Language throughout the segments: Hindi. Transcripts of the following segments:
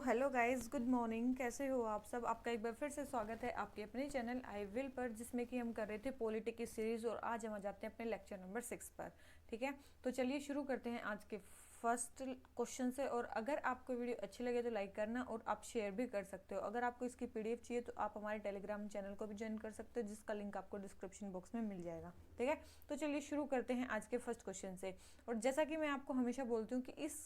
Hello guys, good morning. कैसे हो आप सब? आपका एक बार फिर से स्वागत है आपके अपने चैनल आई विल पर, जिसमें कि हम कर रहे थे पॉलिटिक्स की सीरीज और आज हम आ जाते हैं अपने लेक्चर नंबर 6 पर। ठीक है, तो चलिए शुरू करते हैं आज के फर्स्ट क्वेश्चन से। और अगर आपको वीडियो अच्छी लगे तो लाइक करना और आप शेयर भी कर सकते हो। अगर आपको इसकी पीडीएफ चाहिए तो आप हमारे टेलीग्राम चैनल को भी ज्वाइन कर सकते हो, जिसका लिंक आपको डिस्क्रिप्शन बॉक्स में मिल जाएगा। ठीक है, तो चलिए शुरू करते हैं आज के फर्स्ट क्वेश्चन से। और जैसा कि मैं आपको हमेशा बोलती हूँ कि इस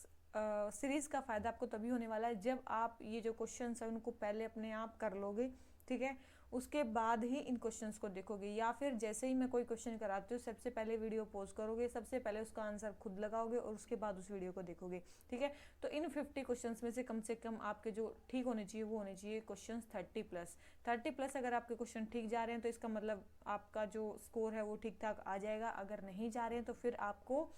सीरीज का फ़ायदा आपको तभी होने वाला है जब आप ये जो क्वेश्चंस हैं उनको पहले अपने आप कर लोगे। ठीक है, उसके बाद ही इन क्वेश्चंस को देखोगे, या फिर जैसे ही मैं कोई क्वेश्चन कराती हूँ सबसे पहले वीडियो पॉज करोगे, सबसे पहले उसका आंसर खुद लगाओगे और उसके बाद उस वीडियो को देखोगे। ठीक है, तो इन 50 क्वेश्चंस में से कम आपके जो ठीक होने चाहिए वो होने चाहिए क्वेश्चन 30+। अगर आपके क्वेश्चन ठीक जा रहे हैं तो इसका मतलब आपका जो स्कोर है वो ठीक ठाक आ जाएगा। अगर नहीं जा रहे हैं तो फिर आपको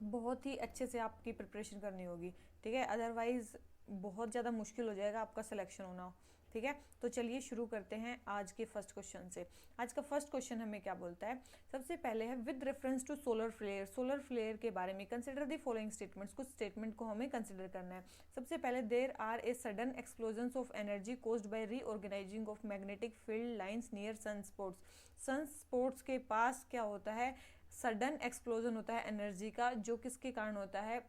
बहुत ही अच्छे से आपकी प्रिपरेशन करनी होगी। ठीक है, अदरवाइज बहुत ज़्यादा मुश्किल हो जाएगा आपका सिलेक्शन होना। ठीक है, तो चलिए शुरू करते हैं आज के फर्स्ट क्वेश्चन से। आज का फर्स्ट क्वेश्चन हमें क्या बोलता है? सबसे पहले है with reference to solar flare. Solar flare के बारे में कंसिडर द फॉलोइंग स्टेटमेंट्स। कुछ स्टेटमेंट को हमें कंसिडर करना है। सबसे पहले there are a sudden explosions of energy caused by reorganising of magnetic field lines near sunspots. Sunspots के पास क्या होता है? सडन एक्सप्लोजन होता है एनर्जी का, जो किसके कारण होता है?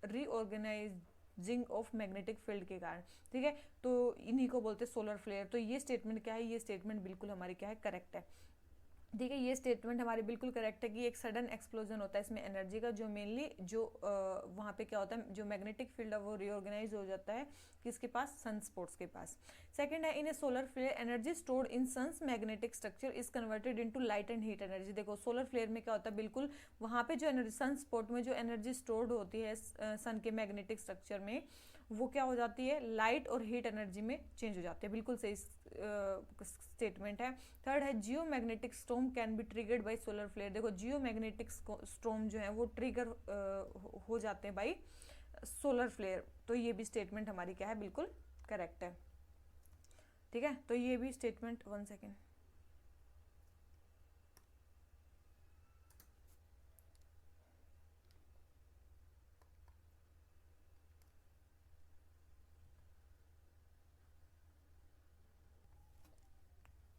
रीऑर्गेनाइजिंग ऑफ मैग्नेटिक फील्ड के कारण। ठीक है, तो इन्हीं को बोलते हैं सोलर फ्लेयर। तो ये स्टेटमेंट क्या है? ये स्टेटमेंट बिल्कुल हमारी क्या है? करेक्ट है। ठीक है, ये स्टेटमेंट हमारी बिल्कुल करेक्ट है कि एक सडन एक्सप्लोजन होता है इसमें एनर्जी का, जो मेनली जो वहाँ पे क्या होता है, जो मैग्नेटिक फील्ड है वो रीऑर्गेनाइज हो जाता है किसके पास? सन स्पॉट्स के पास। सेकंड है in a solar flare energy stored in sun's magnetic structure is converted into light and heat energy. देखो सोलर फ्लेयर में क्या होता है, बिल्कुल वहाँ पे जो एनर्जी सन स्पॉट में जो एनर्जी स्टोर्ड होती है सन के मैग्नेटिक स्ट्रक्चर में, वो क्या हो जाती है? लाइट और हीट एनर्जी में चेंज हो जाती है। बिल्कुल सही स्टेटमेंट है। थर्ड है geomagnetic storm can be triggered by solar flare. देखो जियो मैग्नेटिक स्टॉर्म जो है वो ट्रिगर हो जाते हैं बाई सोलर फ्लेयर। तो ये भी स्टेटमेंट हमारी क्या है? बिल्कुल करेक्ट है। ठीक है, तो ये भी स्टेटमेंट, 1 सेकेंड।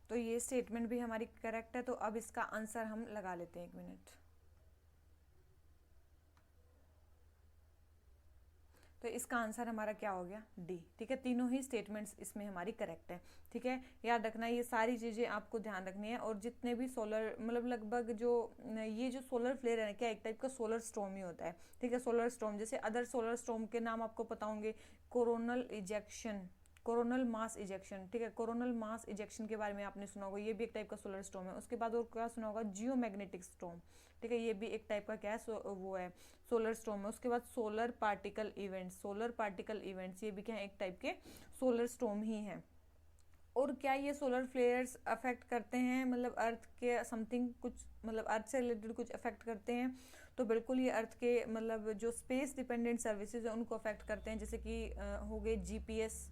तो ये स्टेटमेंट भी हमारी करेक्ट है। तो अब इसका आंसर हम लगा लेते हैं, 1 मिनट। तो इसका आंसर हमारा क्या हो गया? डी। ठीक है, तीनों ही स्टेटमेंट्स इसमें हमारी करेक्ट है। ठीक है, याद रखना ये सारी चीज़ें आपको ध्यान रखनी है। और जितने भी सोलर मतलब लगभग जो ये जो सोलर फ्लेयर है क्या एक टाइप का सोलर स्टॉर्म ही होता है। ठीक है, सोलर स्टॉर्म जैसे अदर सोलर स्टॉर्म के नाम आपको पता होंगे, coronal ejection, coronal mass ejection. ठीक है, कोरोनल मास इजेक्शन के बारे में आपने सुना होगा, ये भी एक टाइप का सोलर स्टॉर्म है। उसके बाद और क्या सुना होगा? जियो मैग्नेटिक स्टॉर्म। ठीक है, ये भी एक टाइप का क्या है? वो है सोलर स्टॉर्म है। उसके बाद solar particle events, solar particle events ये भी क्या है? एक टाइप के सोलर स्टॉर्म ही है। और क्या ये सोलर फ्लेयर्स अफेक्ट करते हैं मतलब अर्थ के समथिंग कुछ, मतलब अर्थ से रिलेटेड कुछ अफेक्ट करते हैं? तो बिल्कुल ये अर्थ के मतलब जो स्पेस डिपेंडेंट सर्विसेज है उनको अफेक्ट करते हैं, जैसे कि हो गए जीपीएस।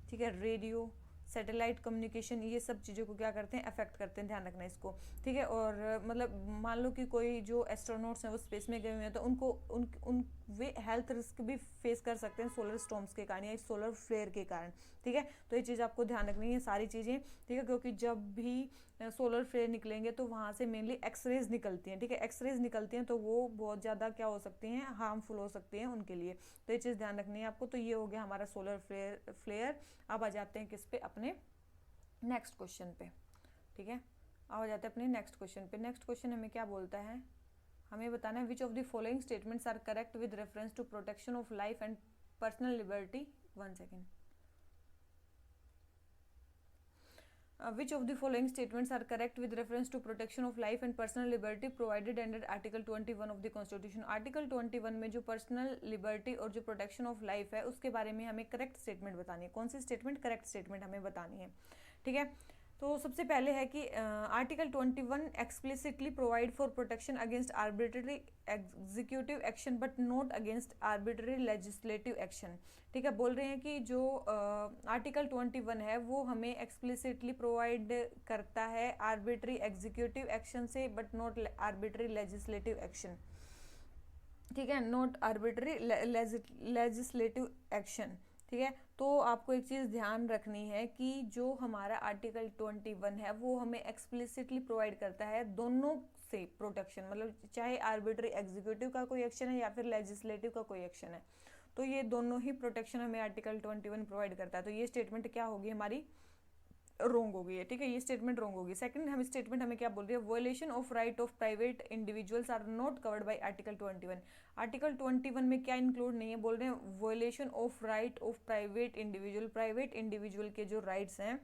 ठीक है, रेडियो, सैटेलाइट कम्युनिकेशन, ये सब चीज़ों को क्या करते हैं? अफेक्ट करते हैं। ध्यान रखना इसको। ठीक है, और मतलब मान लो कि कोई जो एस्ट्रोनॉट्स हैं वो स्पेस में गए हुए हैं तो उनको उन वे हेल्थ रिस्क भी फेस कर सकते हैं सोलर स्टॉर्म्स के कारण या सोलर फ्लेयर के कारण। ठीक है, तो ये चीज़ आपको ध्यान रखनी है सारी चीज़ें। ठीक है, क्योंकि जब भी सोलर फ्लेयर निकलेंगे तो वहाँ से मेनली एक्सरेज निकलती हैं। ठीक है, एक्सरेज निकलती हैं तो वो बहुत ज़्यादा क्या हो सकती हैं? हार्मफुल हो सकती हैं उनके लिए। तो ये चीज़ ध्यान रखनी है आपको। तो ये हो गया हमारा सोलर फ्लेयर। अब आ जाते हैं किस पे? अपने नेक्स्ट क्वेश्चन पे। ठीक है, अब आ जाते हैं अपने नेक्स्ट क्वेश्चन पे। नेक्स्ट क्वेश्चन हमें क्या बोलता है? हमें बताना है which of the following statements are correct with reference to protection of life and personal liberty. 1 second. Which of the following statements are correct with reference to protection of life and personal liberty provided under Article 21 of the Constitution? Article 21 में जो पर्सनल लिबर्टी और जो प्रोटेक्शन ऑफ लाइफ है उसके बारे में हमें करेक्ट स्टेटमेंट बतानी है। कौन सी स्टेटमेंट? करेक्ट स्टेटमेंट हमें बतानी है। ठीक है, तो सबसे पहले है कि article 21 explicitly provide for protection against arbitrary executive action but not against arbitrary legislative action. ठीक है, बोल रहे हैं कि जो आर्टिकल 21 है वो हमें एक्सप्लिसिटली प्रोवाइड करता है आर्बिट्री एग्जीक्यूटिव एक्शन से, but not arbitrary legislative action. ठीक है, नॉट आर्बिट्री लेजिस्लेटिव एक्शन। ठीक है। तो आपको एक चीज़ ध्यान रखनी है कि जो हमारा आर्टिकल 21 है वो हमें एक्सप्लिसिटली प्रोवाइड करता है दोनों से प्रोटेक्शन, मतलब चाहे आर्बिट्री एग्जीक्यूटिव का कोई एक्शन है या फिर लेजिस्लेटिव का कोई एक्शन है, तो ये दोनों ही प्रोटेक्शन हमें आर्टिकल 21 प्रोवाइड करता है। तो ये स्टेटमेंट क्या होगी हमारी, रोंग हो गई है, ठीक है, ये स्टेटमेंट रोंग होगी। सेकंड हम स्टेटमेंट हमें क्या बोल रही है, violation of right of private individuals are not covered by article 21। Article 21 में क्या इंक्लूड नहीं है, बोल रहे हैं violation of right of private individual, private individual के जो राइट्स हैं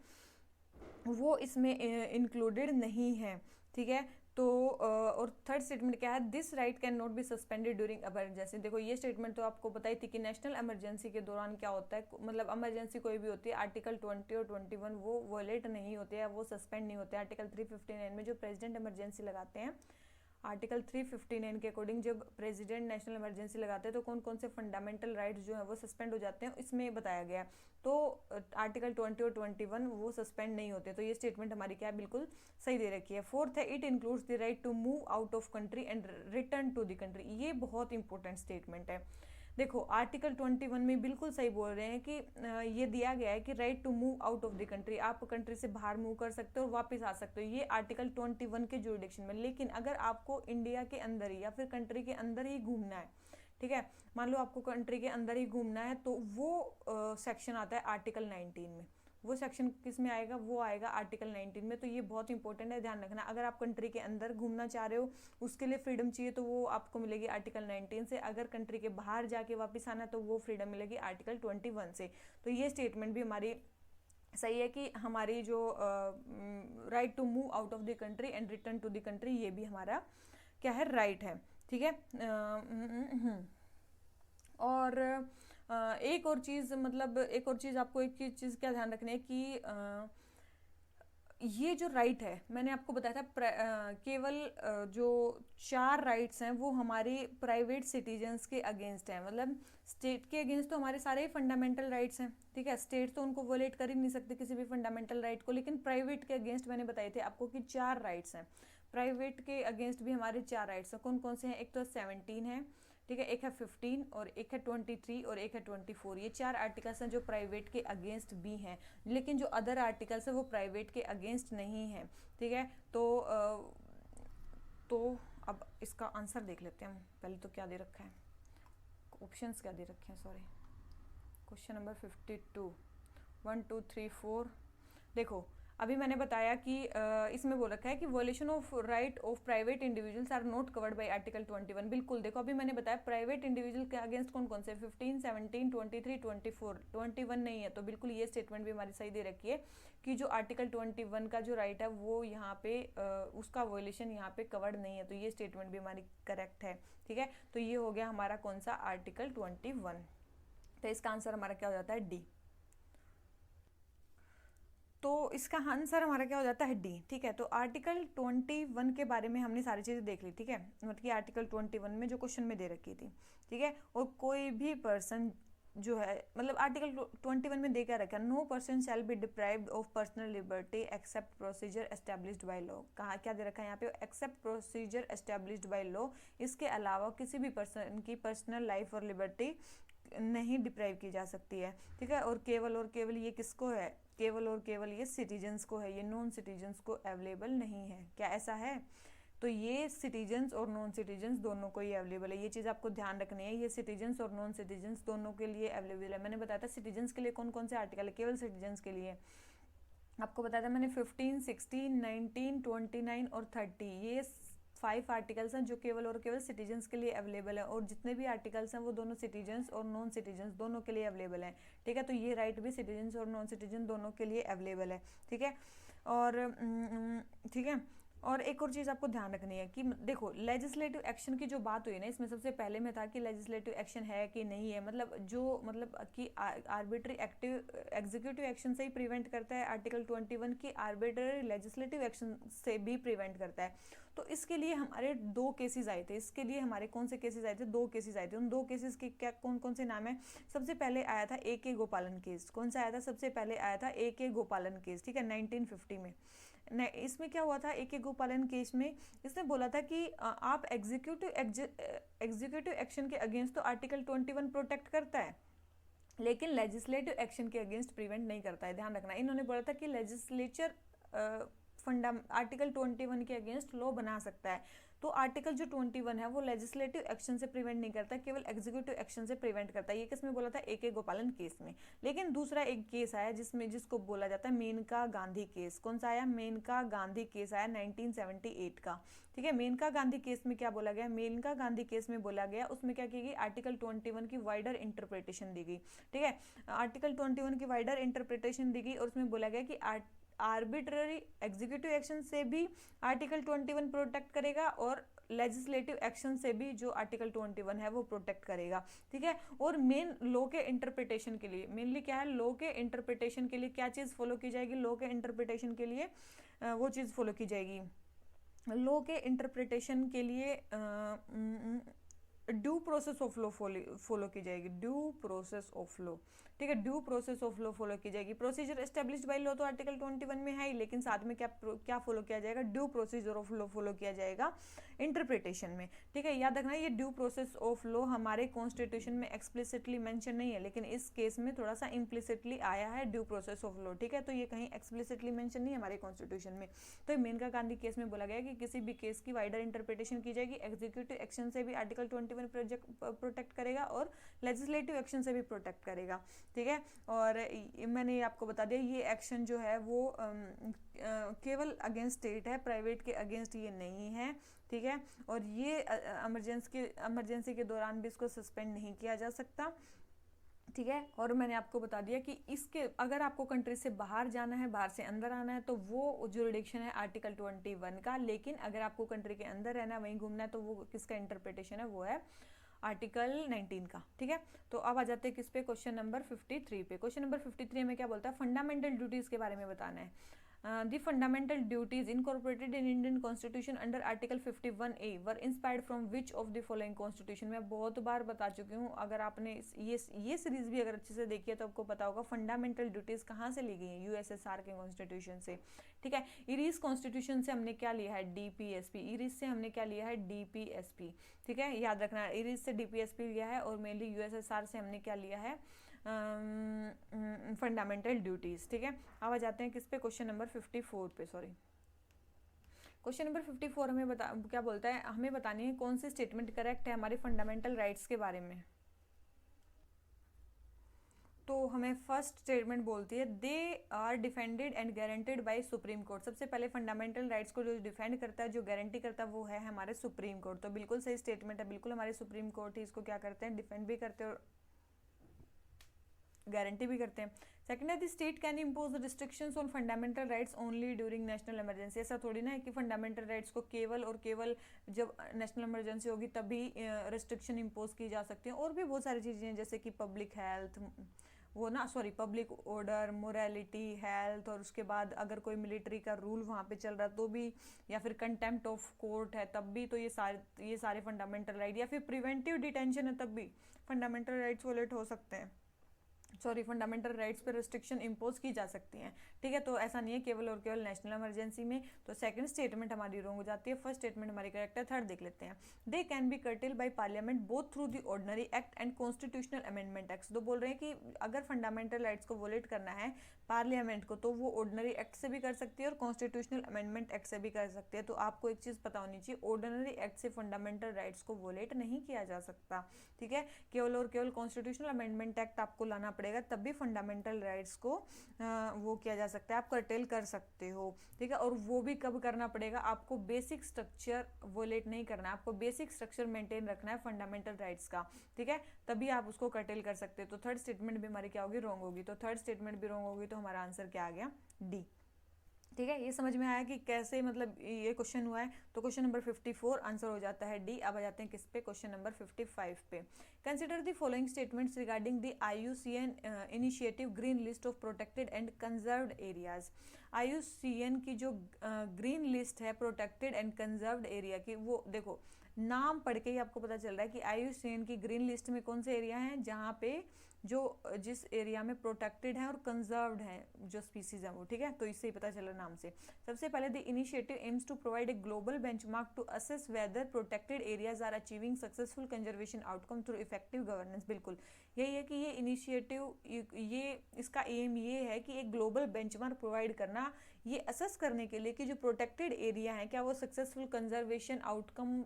वो इसमें इंक्लूडेड नहीं है, ठीक है। तो और थर्ड स्टेटमेंट क्या है, this right can not be suspended during emergency. देखो ये स्टेटमेंट तो आपको बताई थी कि नेशनल इमरजेंसी के दौरान क्या होता है, मतलब इमरजेंसी कोई भी होती है, आर्टिकल 20 और 21 वो वॉयलेट नहीं होते हैं, वो सस्पेंड नहीं होते हैं। आर्टिकल 359 में जो प्रेसिडेंट इमरजेंसी लगाते हैं, आर्टिकल 359 के अकॉर्डिंग जब प्रेसिडेंट नेशनल इमरजेंसी लगाते हैं तो कौन कौन से फंडामेंटल राइट्स जो है वो सस्पेंड हो जाते हैं, इसमें बताया गया। तो आर्टिकल 20 और 21 वो सस्पेंड नहीं होते। तो ये स्टेटमेंट हमारी क्या है, बिल्कुल सही दे रखी है। फोर्थ है, it includes the right to move out of country and return to the country. ये बहुत इंपॉर्टेंट स्टेटमेंट है। देखो आर्टिकल 21 में बिल्कुल सही बोल रहे हैं कि ये दिया गया है कि right to move out of the country, आप कंट्री से बाहर मूव कर सकते हो और वापस आ सकते हो, ये आर्टिकल 21 के जुरिडिक्शन में। लेकिन अगर आपको इंडिया के अंदर ही या फिर कंट्री के अंदर ही घूमना है, ठीक है, मान लो आपको कंट्री के अंदर ही घूमना है, तो वो सेक्शन आता है आर्टिकल 19 में। वो सेक्शन किस में आएगा, वो आएगा आर्टिकल 19 में। तो ये बहुत इंपॉर्टेंट है, ध्यान रखना। अगर आप कंट्री के अंदर घूमना चाह रहे हो, उसके लिए फ्रीडम चाहिए, तो वो आपको मिलेगी आर्टिकल 19 से। अगर कंट्री के बाहर जाके वापस आना, तो वो फ्रीडम मिलेगी आर्टिकल 21 से। तो ये स्टेटमेंट भी हमारी सही है कि हमारी जो right to move out of the country and return to the country, ये भी हमारा क्या है, राइट है, ठीक है। और एक और चीज़, मतलब एक और चीज़ आपको एक चीज़ क्या ध्यान रखनी है कि ये जो राइट है, मैंने आपको बताया था केवल जो 4 राइट्स हैं वो हमारे प्राइवेट सिटीजन्स के अगेंस्ट हैं। मतलब स्टेट के अगेंस्ट तो हमारे सारे ही फंडामेंटल राइट्स हैं, ठीक है, स्टेट तो उनको वोलेट कर ही नहीं सकते किसी भी फंडामेंटल राइट को। लेकिन प्राइवेट के अगेंस्ट मैंने बताए थे आपको कि 4 राइट्स हैं। प्राइवेट के अगेंस्ट भी हमारे 4 राइट्स हैं। कौन कौन से हैं, एक तो 17 है, ठीक है, एक है 15 और एक है 23 और एक है 24। ये 4 आर्टिकल्स हैं जो प्राइवेट के अगेंस्ट भी हैं। लेकिन जो अदर आर्टिकल्स है वो प्राइवेट के अगेंस्ट नहीं है, ठीक है। तो अब इसका आंसर देख लेते हैं हम। पहले तो क्या दे रखा है, ऑप्शंस क्या दे रखे हैं, सॉरी, क्वेश्चन नंबर 52 1 2 3 4। देखो अभी मैंने बताया कि इसमें बोल रखा है कि violation of right of private individuals are not covered by article 21। बिल्कुल, देखो अभी मैंने बताया प्राइवेट इंडिविजुअल के अगेंस्ट कौन कौन से, 15 17 23 24, 21 नहीं है। तो बिल्कुल ये स्टेटमेंट भी हमारी सही दे रखी है कि जो आर्टिकल 21 का जो राइट है वो यहाँ पे उसका वॉयलेशन यहाँ पे कवर्ड नहीं है। तो ये स्टेटमेंट भी हमारी करेक्ट है, ठीक है। तो ये हो गया हमारा कौन सा, आर्टिकल 21। तो इसका आंसर हमारा क्या हो जाता है, डी। तो इसका आंसर हमारा क्या हो जाता है, डी, ठीक है। तो आर्टिकल 21 के बारे में हमने सारी चीज़ें देख ली, ठीक है, मतलब कि आर्टिकल 21 में जो क्वेश्चन में दे रखी थी, ठीक है। और कोई भी पर्सन जो है, मतलब आर्टिकल 21 में दे क्या रखा, no person shall be deprived of personal liberty except procedure established by law. कहाँ क्या दे रखा है यहाँ पे, except procedure established by law. इसके अलावा किसी भी पर्सन की पर्सनल लाइफ और लिबर्टी नहीं डिप्राइव की जा सकती है, ठीक है। और केवल ये किसको है, केवल और केवल ये सिटीजन्स को है, ये नॉन सिटीजन्स को अवेलेबल नहीं है। क्या ऐसा है, तो ये सिटीजन्स और नॉन सिटीजन्स दोनों को ही अवेलेबल है। ये चीज़ आपको ध्यान रखनी है, ये सिटीजन्स और नॉन सिटीजन्स दोनों के लिए अवेलेबल है। मैंने बताया था सिटीजन्स के लिए कौन कौन से आर्टिकल है, केवल सिटीजन्स के लिए आपको बताया था मैंने 15 16 19 29 और 30, ये 5 आर्टिकल्स हैं जो केवल और केवल सिटीजन्स के लिए अवेलेबल है। और जितने भी आर्टिकल्स हैं वो दोनों सिटीजन्स और नॉन सिटीजन्स दोनों के लिए अवेलेबल हैं, ठीक है। तो ये राइट भी सिटीजन्स और नॉन सिटीजन दोनों के लिए अवेलेबल है, ठीक है। और ठीक है, और एक और चीज़ आपको ध्यान रखनी है कि देखो लेजिस्लेटिव एक्शन की जो बात हुई ना, इसमें सबसे पहले में था कि लेजिस्लेटिव एक्शन है कि नहीं है, मतलब कि आर्बिट्री एग्जीक्यूटिव एक्शन से ही प्रिवेंट करता है आर्टिकल 21 की, आर्बिट्री लेजिस्लेटिव एक्शन से भी प्रिवेंट करता है। तो इसके लिए हमारे 2 केसेस आए थे, इसके लिए हमारे कौन से केसेस आए थे, 2 केसेस आए थे। उन 2 केसेस के क्या कौन कौन से नाम है, सबसे पहले आया था AK गोपालन केस। कौन सा आया था, सबसे पहले आया था AK गोपालन केस, ठीक है, 1950 में। इसमें क्या हुआ था, AK गोपालन केस में इसने बोला था कि आप एग्जीक्यूटिव एक्शन के अगेंस्ट तो आर्टिकल 21 प्रोटेक्ट करता है, लेकिन लेजिस्लेटिव एक्शन के अगेंस्ट प्रिवेंट नहीं करता है, ध्यान रखना। इन्होंने बोला था कि लेजिस्लेचर आर्टिकल 21 के अगेंस्ट लॉ बना सकता है, तो आर्टिकल जो 21 है वो लेजिस्लेटिव एक्शन से प्रिवेंट नहीं करता, केवल एग्जीक्यूटिव एक्शन से प्रिवेंट करता है। ये किसमें बोला था? ए गोपालन केस में। लेकिन दूसरा एक केस आया जिसको बोला जाता है मेनका गांधी केस। कौन सा आया? मेनका गांधी केस आया 1978 का। ठीक है, मेनका गांधी केस में क्या बोला गया? मेनका गांधी केस में बोला गया, उसमें क्या की गई? आर्टिकल 21 की वाइडर इंटरप्रिटेशन दी गई। ठीक है, आर्टिकल 21 की वाइडर इंटरप्रिटेशन दी गई और उसमें बोला गया कि आर्बिट्ररी एग्जीक्यूटिव एक्शन से भी आर्टिकल 21 प्रोटेक्ट करेगा और लेजिस्लेटिव एक्शन से भी जो आर्टिकल 21 है वो प्रोटेक्ट करेगा। ठीक है, और मेन लॉ के इंटरप्रिटेशन के लिए मेनली क्या है? लॉ के इंटरप्रिटेशन के लिए क्या चीज़ फॉलो की जाएगी? लॉ के इंटरप्रिटेशन के लिए वो चीज़ फॉलो की जाएगी, लॉ के इंटरप्रिटेशन के लिए due process of law follow की जाएगी। ड्यू प्रोसेस ऑफ लॉ, ठीक है, due process of law follow की जाएगी। प्रोसीजर एस्टेब्लिश्ड बाय लॉ तो आर्टिकल 21 में है ही, लेकिन साथ में क्या फॉलो किया जाएगा? Due procedure of law follow किया जाएगा इंटरप्रिटेशन में। ठीक है, याद रखना ये ड्यू प्रोसेस ऑफ लॉ हमारे कॉन्स्टिट्यूशन में एक्सप्लिसिटली मेंशन नहीं है, लेकिन इस केस में थोड़ा सा इम्प्लिसिटली आया है ड्यू प्रोसेस ऑफ लॉ। ठीक है, तो ये कहीं एक्सप्लिसिटली मेंशन नहीं है हमारे कॉन्स्टिट्यूशन में। तो मेनका गांधी केस में बोला गया कि किसी भी केस की वाइडर इंटरप्रिटेशन की जाएगी, एग्जीक्यूटिव एक्शन से भी आर्टिकल 21 प्रोटेक्ट करेगा और लेजिस्लेटिव एक्शन से भी प्रोटेक्ट करेगा। ठीक है, और मैंने आपको बता दिया ये एक्शन जो है वो केवल अगेंस्ट स्टेट है, प्राइवेट के अगेंस्ट ये नहीं है। ठीक है, और ये इमरजेंसी के दौरान भी इसको सस्पेंड नहीं किया जा सकता। ठीक है, और मैंने आपको बता दिया कि इसके अगर आपको कंट्री से बाहर जाना है, बाहर से अंदर आना है, तो वो जुरिडिक्शन है आर्टिकल 21 का। लेकिन अगर आपको कंट्री के अंदर रहना है, वहीं घूमना है, तो वो किसका इंटरप्रिटेशन है? वो है आर्टिकल 19 का। ठीक है, तो अब आ जाते हैं किस पे? क्वेश्चन नंबर 53 पे। क्वेश्चन नंबर 53 में क्या बोलता है? फंडामेंटल ड्यूटीज के बारे में बताना है। The fundamental duties incorporated in Indian Constitution under Article 51A were inspired from which of the following Constitution? मैं बहुत बार बता चुकी हूँ, अगर आपने ये सीरीज भी अगर अच्छे से देखी है तो आपको पता होगा फंडामेंटल ड्यूटीज कहाँ से ली गई हैं? यूएसएसआर के कॉन्स्टिट्यूशन से। ठीक है, इरीज कॉन्स्टिट्यूशन से हमने क्या लिया है? डीपीएसपी। इरीज से हमने क्या लिया है? डीपीएसपी। ठीक है, याद रखना, इरीज से डीपीएसपी लिया है और मेनली यूएसएसआर से हमने क्या लिया है? Fundamental duties. ठीक है, अब आ जाते हैं किस पे? क्वेश्चन नंबर 54 पे। सॉरी, क्वेश्चन नंबर 54 हमें क्या बोलता है? हमें बतानी है कौन सी स्टेटमेंट करेक्ट है हमारे फंडामेंटल राइट्स के बारे में। तो हमें फर्स्ट स्टेटमेंट बोलती है they are defended and guaranteed by supreme court. सबसे पहले फंडामेंटल राइट्स को जो डिफेंड करता है, जो गारंटी करता है, वो है हमारे सुप्रीम कोर्ट। तो बिल्कुल सही स्टेटमेंट है, बिल्कुल हमारे सुप्रीम कोर्ट ही इसको क्या करते हैं? डिफेंड भी करते हैं और गारंटी भी करते हैं। सेकंड है the state can impose restrictions on fundamental rights only during national emergency. ऐसा थोड़ी ना है कि फंडामेंटल राइट्स को केवल और केवल जब नेशनल इमरजेंसी होगी तभी रिस्ट्रिक्शन इम्पोज की जा सकती है। और भी बहुत सारी चीज़ें हैं जैसे कि public health, public order, morality, health, और उसके बाद अगर कोई मिलिट्री का रूल वहाँ पे चल रहा तो भी, या फिर कंटेम्प्ट ऑफ कोर्ट है तब भी, तो ये सारे फंडामेंटल राइट, या फिर प्रिवेंटिव डिटेंशन है तब भी फंडामेंटल राइट्स वोलेट हो सकते हैं। फंडामेंटल राइट्स पर रिस्ट्रिक्शन इम्पोज की जा सकती हैं। ठीक है, तो ऐसा नहीं है केवल और केवल नेशनल इमरजेंसी में। तो सेकंड स्टेटमेंट हमारी रॉन्ग हो जाती है, फर्स्ट स्टेटमेंट हमारी करेक्ट है। थर्ड देख लेते हैं, they can be cartel by parliament both through the ordinary act and constitutional amendment act. तो बोल रहे हैं कि अगर फंडामेंटल राइट्स को वोलेट करना है पार्लियामेंट को, तो वो ऑर्डिनरी एक्ट से भी कर सकती है और कॉन्स्टिट्यूशनल अमेंडमेंट एक्ट से भी कर सकती है। तो आपको एक चीज़ पता होनी चाहिए, ऑर्डिनरी एक्ट से फंडामेंटल राइट्स को वोलेट नहीं किया जा सकता। ठीक है, केवल और केवल कॉन्स्टिट्यूशनल अमेंडमेंट एक्ट आपको लाना पड़ेगा, तब भी फंडामेंटल राइट्स को वो किया जा सकता है, आप कर्टेल कर सकते हो। ठीक है, और वो भी कब करना पड़ेगा? आपको बेसिक स्ट्रक्चर वोलेट नहीं करना है, आपको बेसिक स्ट्रक्चर मेंटेन रखना है फंडामेंटल राइट्स का। ठीक है, तभी आप उसको कर्टेल कर सकते हो। तो थर्ड स्टेटमेंट भी हमारी क्या होगी? रॉन्ग होगी। तो थर्ड स्टेटमेंट भी रॉन्ग होगी, तो हमारा आंसर क्या आ गया? डी। ठीक है, ये समझ में आया कि कैसे मतलब ये क्वेश्चन हुआ है। तो क्वेश्चन नंबर 54 आंसर हो जाता है डी। अब आ जाते हैं किस पे? क्वेश्चन नंबर 55 पे। Consider the following statements regarding the IUCN initiative green list of protected and conserved areas. IUCN की जो ग्रीन लिस्ट है प्रोटेक्टेड एंड कंजर्व्ड एरिया की, वो देखो नाम पढ़ के ही आपको पता चल रहा है कि IUCN की ग्रीन लिस्ट में कौन से एरिया हैं जहाँ पे जो जिस एरिया में प्रोटेक्टेड है और कंजर्व्ड है जो स्पीसीज है वो, ठीक है। तो इससे ही पता चला नाम से। सबसे पहले the initiative aims to provide a global benchmark to assess whether protected areas are achieving successful conservation outcome through effective governance. बिल्कुल यही है कि ये इनिशिएटिव, ये इसका एम ये है कि एक ग्लोबल बेंचमार्क प्रोवाइड करना, ये असेस करने के लिए कि जो प्रोटेक्टेड एरिया है क्या वो सक्सेसफुल कंजर्वेशन आउटकम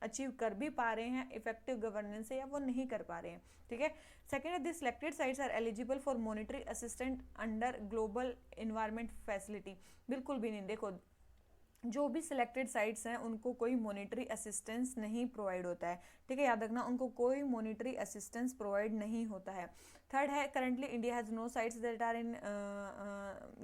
अचीव कर भी पा रहे हैं इफेक्टिव गवर्नेंस से या वो नहीं कर पा रहे हैं, ठीक है। सेकेंड है, this selected sites are eligible for monetary assistant under global environment facility. बिल्कुल भी नहीं, देखो जो भी सिलेक्टेड साइट्स हैं उनको कोई मॉनिटरी असिस्टेंस नहीं प्रोवाइड होता है, ठीक है, याद रखना, उनको कोई मॉनिटरी असिस्टेंस प्रोवाइड नहीं होता है। थर्ड है, currently India has no sites that are in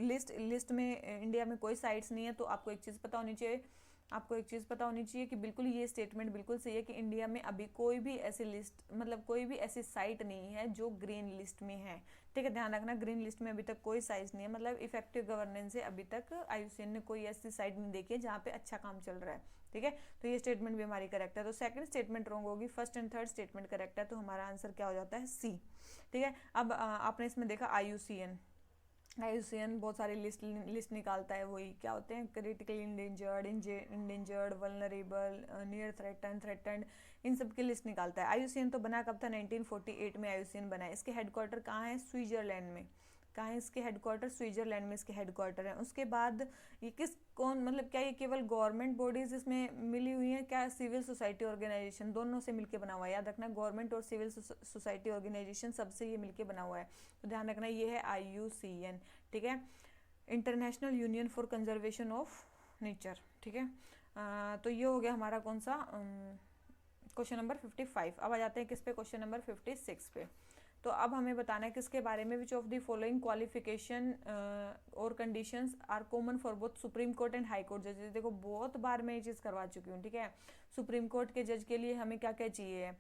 list में इंडिया में कोई साइट्स नहीं है। तो आपको एक चीज़ पता होनी चाहिए, आपको एक चीज़ पता होनी चाहिए कि बिल्कुल ये स्टेटमेंट बिल्कुल सही है कि इंडिया में अभी कोई भी ऐसी लिस्ट, मतलब कोई भी ऐसी साइट नहीं है जो ग्रीन लिस्ट में है, ठीक है, ध्यान रखना। ग्रीन लिस्ट में अभी तक कोई साइट नहीं है, मतलब इफेक्टिव गवर्नेंस से अभी तक IUCN ने कोई ऐसी साइट नहीं देखी है जहाँ पे अच्छा काम चल रहा है, ठीक है। तो ये स्टेटमेंट भी हमारी करेक्ट है। तो सेकंड स्टेटमेंट रॉन्ग होगी, first and third statement correct है। तो हमारा आंसर क्या हो जाता है? C, ठीक है। अब आपने इसमें देखा IUCN बहुत सारी लिस्ट निकालता है, वही क्या होते हैं, critically endangered, vulnerable, near threatened, इन सब की लिस्ट निकालता है। IUCN तो बना कब था? 1948 में IUCN बना है। इसके हेडक्वार्टर कहाँ है? स्विट्जरलैंड में। कहाँ है इसके हेडक्वार्टर? स्विट्जरलैंड में इसके हेडक्वार्टर है। उसके बाद ये मतलब क्या ये केवल गवर्नमेंट बॉडीज इसमें मिली हुई हैं, क्या सिविल सोसाइटी ऑर्गेनाइजेशन दोनों से मिलके बना हुआ है? याद रखना, गवर्नमेंट और सिविल सोसाइटी ऑर्गेनाइजेशन सबसे ये मिलके बना हुआ है। तो ध्यान रखना ये है IUCN, ठीक है, international union for conservation of nature, ठीक है। तो ये हो गया हमारा कौन सा क्वेश्चन नंबर 55। अब आ जाते हैं किस पे? क्वेश्चन नंबर 56 पे। तो अब हमें बताना है किसके बारे में, which of the following qualification और conditions are common for both supreme court and high court जजेस। देखो बहुत बार मैं ये चीज़ करवा चुकी हूँ, ठीक है। सुप्रीम कोर्ट के जज के लिए हमें क्या क्या चाहिए,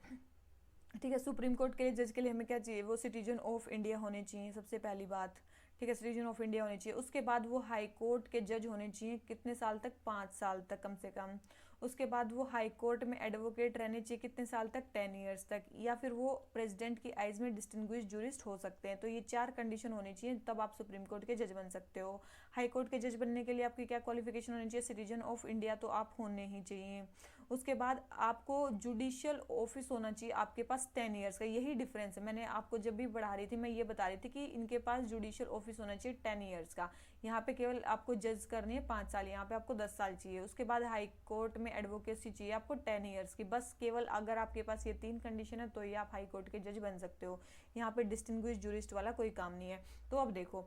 ठीक है, सुप्रीम कोर्ट के जज के लिए हमें क्या चाहिए? वो सिटीजन ऑफ इंडिया होने चाहिए, सबसे पहली बात, ठीक है, सिटीजन ऑफ इंडिया होने चाहिए। उसके बाद वो हाई कोर्ट के जज होने चाहिए, कितने साल तक? 5 साल तक कम से कम। उसके बाद वो हाई कोर्ट में एडवोकेट रहने चाहिए, कितने साल तक? 10 ईयर्स तक। या फिर वो प्रेसिडेंट की आइज में डिस्टिंग्विश जूरिस्ट हो सकते हैं। तो ये 4 कंडीशन होनी चाहिए, तब आप सुप्रीम कोर्ट के जज बन सकते हो। हाई कोर्ट के जज बनने के लिए आपकी क्या क्वालिफिकेशन होनी चाहिए? सिटीजन ऑफ इंडिया तो आप होने ही चाहिए। उसके बाद आपको जुडिशियल ऑफिस होना चाहिए आपके पास 10 ईयर्स का। यही डिफरेंस है, मैंने आपको जब भी पढ़ा रही थी मैं ये बता रही थी कि इनके पास जुडिशियल ऑफिस होना चाहिए 10 ईयर्स का। यहाँ पे केवल आपको जज करनी है 5 साल, यहाँ पे आपको 10 साल चाहिए। उसके बाद हाई कोर्ट में एडवोकेसी चाहिए आपको 10 ईयर्स की। बस केवल अगर आपके पास ये 3 कंडीशन है तो ही आप हाई कोर्ट के जज बन सकते हो। यहाँ पे डिस्टिंग्विश जूरिस्ट वाला कोई काम नहीं है। तो अब देखो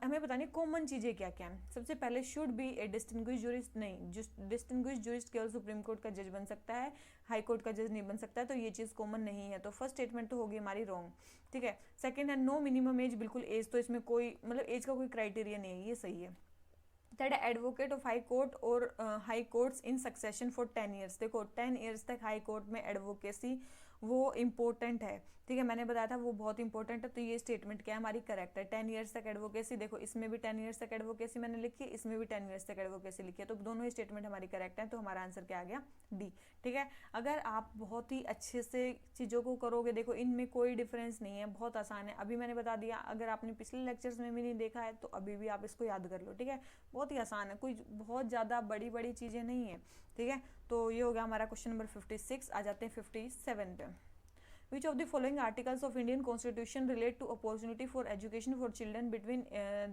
हमें बतानी कॉमन चीज़ें क्या क्या हैं। सबसे पहले should be A distinguish jurist, नहीं, डिस्टिंग्विश जूरिस्ट केवल सुप्रीम कोर्ट का जज बन सकता है, हाई कोर्ट का जज नहीं बन सकता है। तो ये चीज़ कॉमन नहीं है, तो फर्स्ट स्टेटमेंट तो होगी हमारी रॉन्ग, ठीक है। सेकंड है नो मिनिमम एज, बिल्कुल एज तो इसमें कोई मतलब एज का कोई क्राइटेरिया नहीं है, ये सही है। थर्ड है एडवोकेट ऑफ हाई कोर्ट और high courts in succession for 10 years. देखो 10 ईयर्स तक हाई कोर्ट में एडवोकेसी वो इम्पोर्टेंट है, ठीक है, मैंने बताया था वो बहुत इंपॉर्टेंट है। तो ये स्टेटमेंट क्या है हमारी? करेक्ट है। 10 ईयर्स तक एडवोकेसी, देखो इसमें भी 10 ईयर्स तक एडवोकेसी मैंने लिखी है, इसमें भी 10 ईयर्स तक एडवोकेसी लिखी है। तो दोनों ही स्टेटमेंट हमारी करेक्ट है। तो हमारा आंसर क्या आ गया? डी, ठीक है। अगर आप बहुत ही अच्छे से चीज़ों को करोगे, देखो इनमें कोई डिफरेंस नहीं है, बहुत आसान है। अभी मैंने बता दिया, अगर आपने पिछले लेक्चर्स में भी नहीं देखा है तो अभी भी आप इसको याद कर लो, ठीक है, बहुत ही आसान है, कोई बहुत ज़्यादा बड़ी बड़ी चीज़ें नहीं है, ठीक है। तो ये हो गया हमारा क्वेश्चन नंबर 56। आ जाते हैं 57 पे। Which of the following articles of Indian Constitution relate to opportunity for education for children between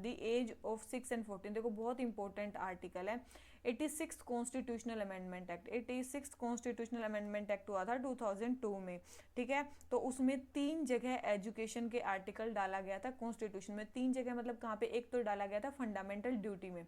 the age of 6 and 14? देखो बहुत इंपॉर्टेंट आर्टिकल है। 86 constitutional amendment act, 86 constitutional amendment act हुआ था 2002 में, ठीक है। तो उसमें 3 जगह एजुकेशन के आर्टिकल डाला गया था कॉन्स्टिट्यूशन में। 3 जगह मतलब कहाँ पे? एक तो डाला गया था फंडामेंटल ड्यूटी में।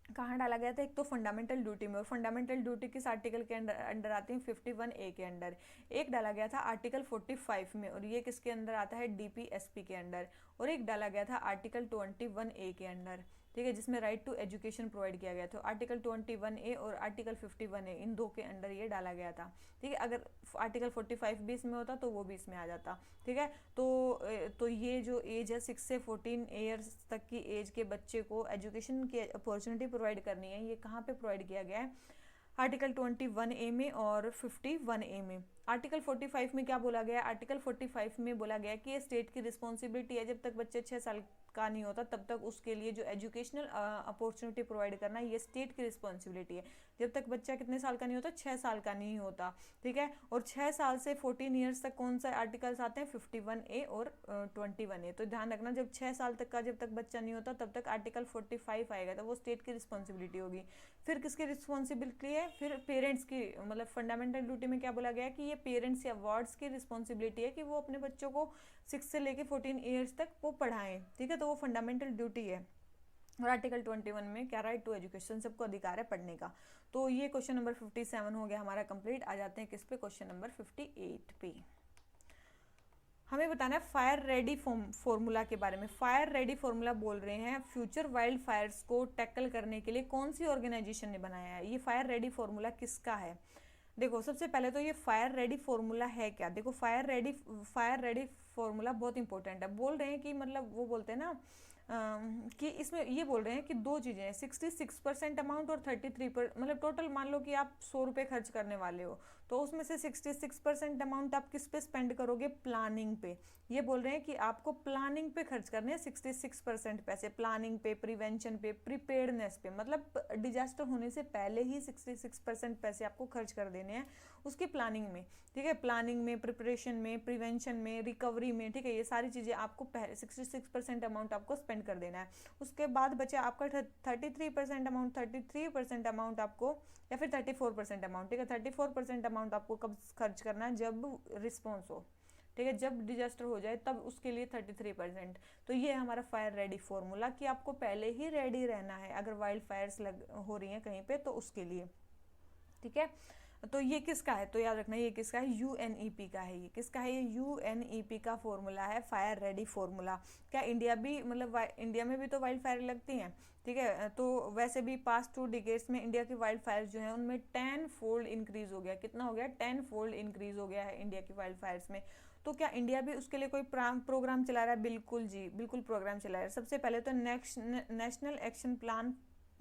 कहाँ डाला गया था? एक तो फंडामेंटल ड्यूटी में, और फंडामेंटल ड्यूटी किस आर्टिकल के अंडर आती है? 51A के अंडर। एक डाला गया था आर्टिकल 45 में, और ये किसके अंदर आता है? DPSP के अंडर। और एक डाला गया था आर्टिकल 21A के अंडर, ठीक है, जिसमें राइट टू एजुकेशन प्रोवाइड किया गया था। आर्टिकल 21A और आर्टिकल 51A इन 2 के अंडर ये डाला गया था, ठीक है। अगर आर्टिकल 45 भी इसमें होता तो वो भी इसमें आ जाता, ठीक है। तो ये जो एज है 6 से 14 ईयर्स तक की एज के बच्चे को एजुकेशन की अपॉर्चुनिटी प्रोवाइड करनी है, ये कहाँ पे प्रोवाइड किया गया है? आर्टिकल 21A में और 51A में। आर्टिकल 45 में क्या बोला गया? आर्टिकल 45 में बोला गया कि ये स्टेट की रिस्पॉन्सिबिलिटी है, जब तक बच्चे 6 साल का नहीं होता तब तक उसके लिए जो एजुकेशनल अपॉर्चुनिटी प्रोवाइड करना ये स्टेट की रिस्पॉन्सिबिलिटी है। जब तक बच्चा कितने साल का नहीं होता? 6 साल का नहीं होता, ठीक है। और 6 साल से 14 ईयर्स तक कौन सा आर्टिकल्स आते हैं? 51A और 21A। तो ध्यान रखना, जब 6 साल तक का जब तक बच्चा नहीं होता तब तक आर्टिकल 45 आएगा, तो वो स्टेट की रिस्पॉन्सिबिलिटी होगी। फिर किसकी रिस्पॉन्सिबिलिटी है? फिर पेरेंट्स की, मतलब फंडामेंटल ड्यूटी में क्या बोला गया कि ये पेरेंट्स या वार्ड्स की रिस्पॉन्सिबिलिटी है कि वो अपने बच्चों को 6 से लेके 14 ईयर्स तक वो पढ़ाएं, ठीक है। तो वो फंडामेंटल ड्यूटी है। और आर्टिकल 21 में क्या? राइट टू एजुकेशन, सबको अधिकार है पढ़ने का। तो ये क्वेश्चन नंबर 57 हो गया हमारा कंप्लीट। आ जाते हैं किस पे? क्वेश्चन नंबर 58 पे। हमें बताना है फायर रेडी फॉर्मूला के बारे में। फायर रेडी फॉर्मूला बोल रहे हैं फ्यूचर वाइल्ड फायर्स को टैकल करने के लिए कौन सी ऑर्गेनाइजेशन ने बनाया है? ये फायर रेडी फॉर्मूला किसका है? देखो, सबसे पहले तो ये फायर रेडी फॉर्मूला है क्या? देखो, फायर रेडी फॉर्मूला बहुत इंपॉर्टेंट है। बोल रहे हैं कि मतलब वो बोलते हैं ना कि इसमें ये बोल रहे हैं कि दो चीज़ें हैं, 66% अमाउंट और 33%, मतलब टोटल मान लो कि आप 100 रुपये खर्च करने वाले हो, तो उसमें से 66% अमाउंट आप किस पे स्पेंड करोगे? प्लानिंग पे। ये बोल रहे हैं कि आपको प्लानिंग पे खर्च करने हैं 66% पैसे, प्लानिंग पे, प्रिवेंशन पे, प्रिपेयर्डनेस पे, मतलब डिजास्टर होने से पहले ही 66% पैसे आपको खर्च कर देने हैं उसकी प्लानिंग में, ठीक है। प्लानिंग में, प्रिपरेशन में, प्रिवेंशन में, रिकवरी में, ठीक है। ये सारी चीज़ें आपको 66% अमाउंट आपको स्पेंड कर देना है। उसके बाद बचा आपका 33% अमाउंट आपको, या फिर 34% अमाउंट, ठीक है। 34% अमाउंट आपको कब खर्च करना है? जब रिस्पॉन्स हो, ठीक है, जब डिजास्टर हो जाए तब उसके लिए 33%। तो ये है हमारा फायर रेडी फॉर्मूला कि आपको पहले ही रेडी रहना है अगर वाइल्ड फायर्स हो रही हैं कहीं पे तो उसके लिए, ठीक है। तो ये किसका है? तो याद रखना ये किसका है? यूएनईपी का है। ये किसका है? ये यूएनईपी का फॉर्मूला है, फायर रेडी फॉर्मूला। क्या इंडिया भी, मतलब इंडिया में भी तो वाइल्ड फायर लगती हैं, ठीक है। तो वैसे भी पास्ट 2 डिकेड्स में इंडिया की वाइल्ड फायर जो है उनमें 10 फोल्ड इंक्रीज हो गया। कितना हो गया? 10 फोल्ड इंक्रीज हो गया है इंडिया की वाइल्ड फायर्स में। तो क्या इंडिया भी उसके लिए कोई प्रोग्राम चला रहा है? बिल्कुल जी, बिल्कुल प्रोग्राम चला रहा है। सबसे पहले तो national action plan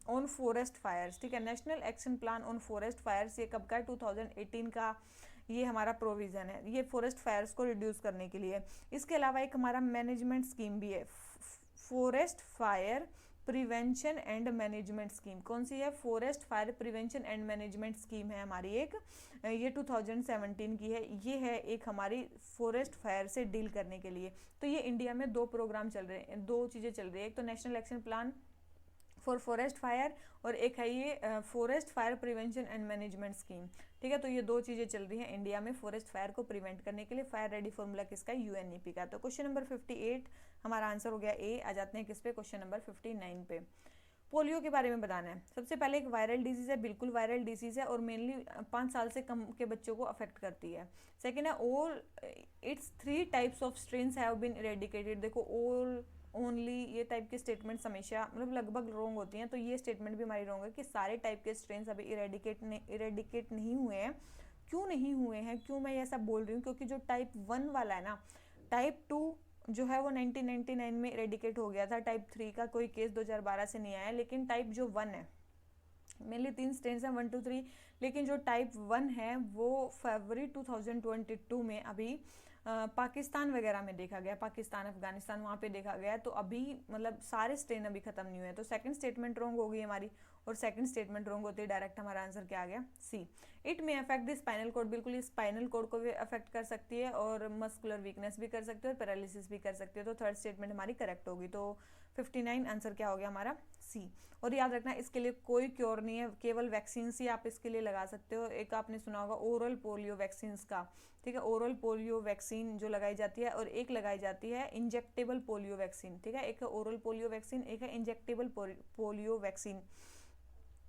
on forest fires, ठीक है। National action plan on forest fires ये कब का है? 2018 का ये हमारा प्रोविजन है, ये फॉरेस्ट फायर्स को रिड्यूस करने के लिए। इसके अलावा एक हमारा मैनेजमेंट स्कीम भी है, forest fire prevention and management scheme. कौन सी है? Forest fire prevention and management scheme है हमारी एक, ये 2017 की है। ये है एक हमारी फॉरेस्ट फायर से डील करने के लिए। तो ये इंडिया में 2 प्रोग्राम चल रहे हैं, 2 चीज़ें चल रही है। एक तो national action plan for forest fire और एक है ये forest fire prevention and management scheme, ठीक है। तो ये 2 चीज़ें चल रही हैं इंडिया में फॉरेस्ट फायर को प्रिवेंट करने के लिए। फायर रेडी फॉर्मूला किसका? यूएनईपी का। तो क्वेश्चन नंबर 58 हमारा आंसर हो गया ए। आ जाते हैं किस पे? क्वेश्चन नंबर 59 पे। पोलियो के बारे में बताना है। सबसे पहले एक वायरल डिजीज़ है, बिल्कुल वायरल डिजीज़ है और मेनली 5 साल से कम के बच्चों को अफेक्ट करती है। सेकेंड है all its 3 types of strains have been eradicated. देखो, ऑल, ओनली, ये टाइप की स्टेटमेंट्स हमेशा मतलब लगभग रॉन्ग होती हैं। तो ये स्टेटमेंट भी हमारी रॉन्ग है कि सारे टाइप के स्ट्रेन्स अभी इरेडिकेट नहीं हुए हैं। क्यों नहीं हुए हैं? क्यों मैं ये ऐसा बोल रही हूँ? क्योंकि जो टाइप 1 वाला है ना, टाइप 2 जो है वो 1999 में इरेडिकेट हो गया था। टाइप 3 का कोई केस 2012 से नहीं आया, लेकिन टाइप जो 1 है, मेनली 3 स्ट्रेन्स हैं 1 2 3, लेकिन जो टाइप 1 है वो फरवरी 2022 में अभी पाकिस्तान वगैरह में देखा गया, पाकिस्तान, अफगानिस्तान, वहाँ पे देखा गया है। तो अभी मतलब सारे स्ट्रेन अभी खत्म नहीं हुए। तो सेकंड स्टेटमेंट रॉन्ग हो गई हमारी, और सेकंड स्टेटमेंट रॉन्ग होती है, डायरेक्ट हमारा आंसर क्या आ गया? सी। इट में अफेक्ट द स्पाइनल कोड, बिल्कुल ये स्पाइनल कोड को भी अफेक्ट कर सकती है और मस्कुलर वीकनेस भी कर सकती है और पैरालिसिस भी कर सकती है। तो थर्ड स्टेटमेंट हमारी करेक्ट होगी। तो 59 आंसर क्या हो गया हमारा? सी। और याद रखना इसके लिए कोई क्योर नहीं है, केवल वैक्सीन ही आप इसके लिए लगा सकते हो। एक आपने सुना होगा ओरल पोलियो वैक्सीन का, ठीक है, ओरल पोलियो वैक्सीन जो लगाई जाती है, और एक लगाई जाती है इंजेक्टेबल पोलियो वैक्सीन, ठीक है। एक है ओरल पोलियो वैक्सीन, एक है इंजेक्टेबल पोलियो वैक्सीन।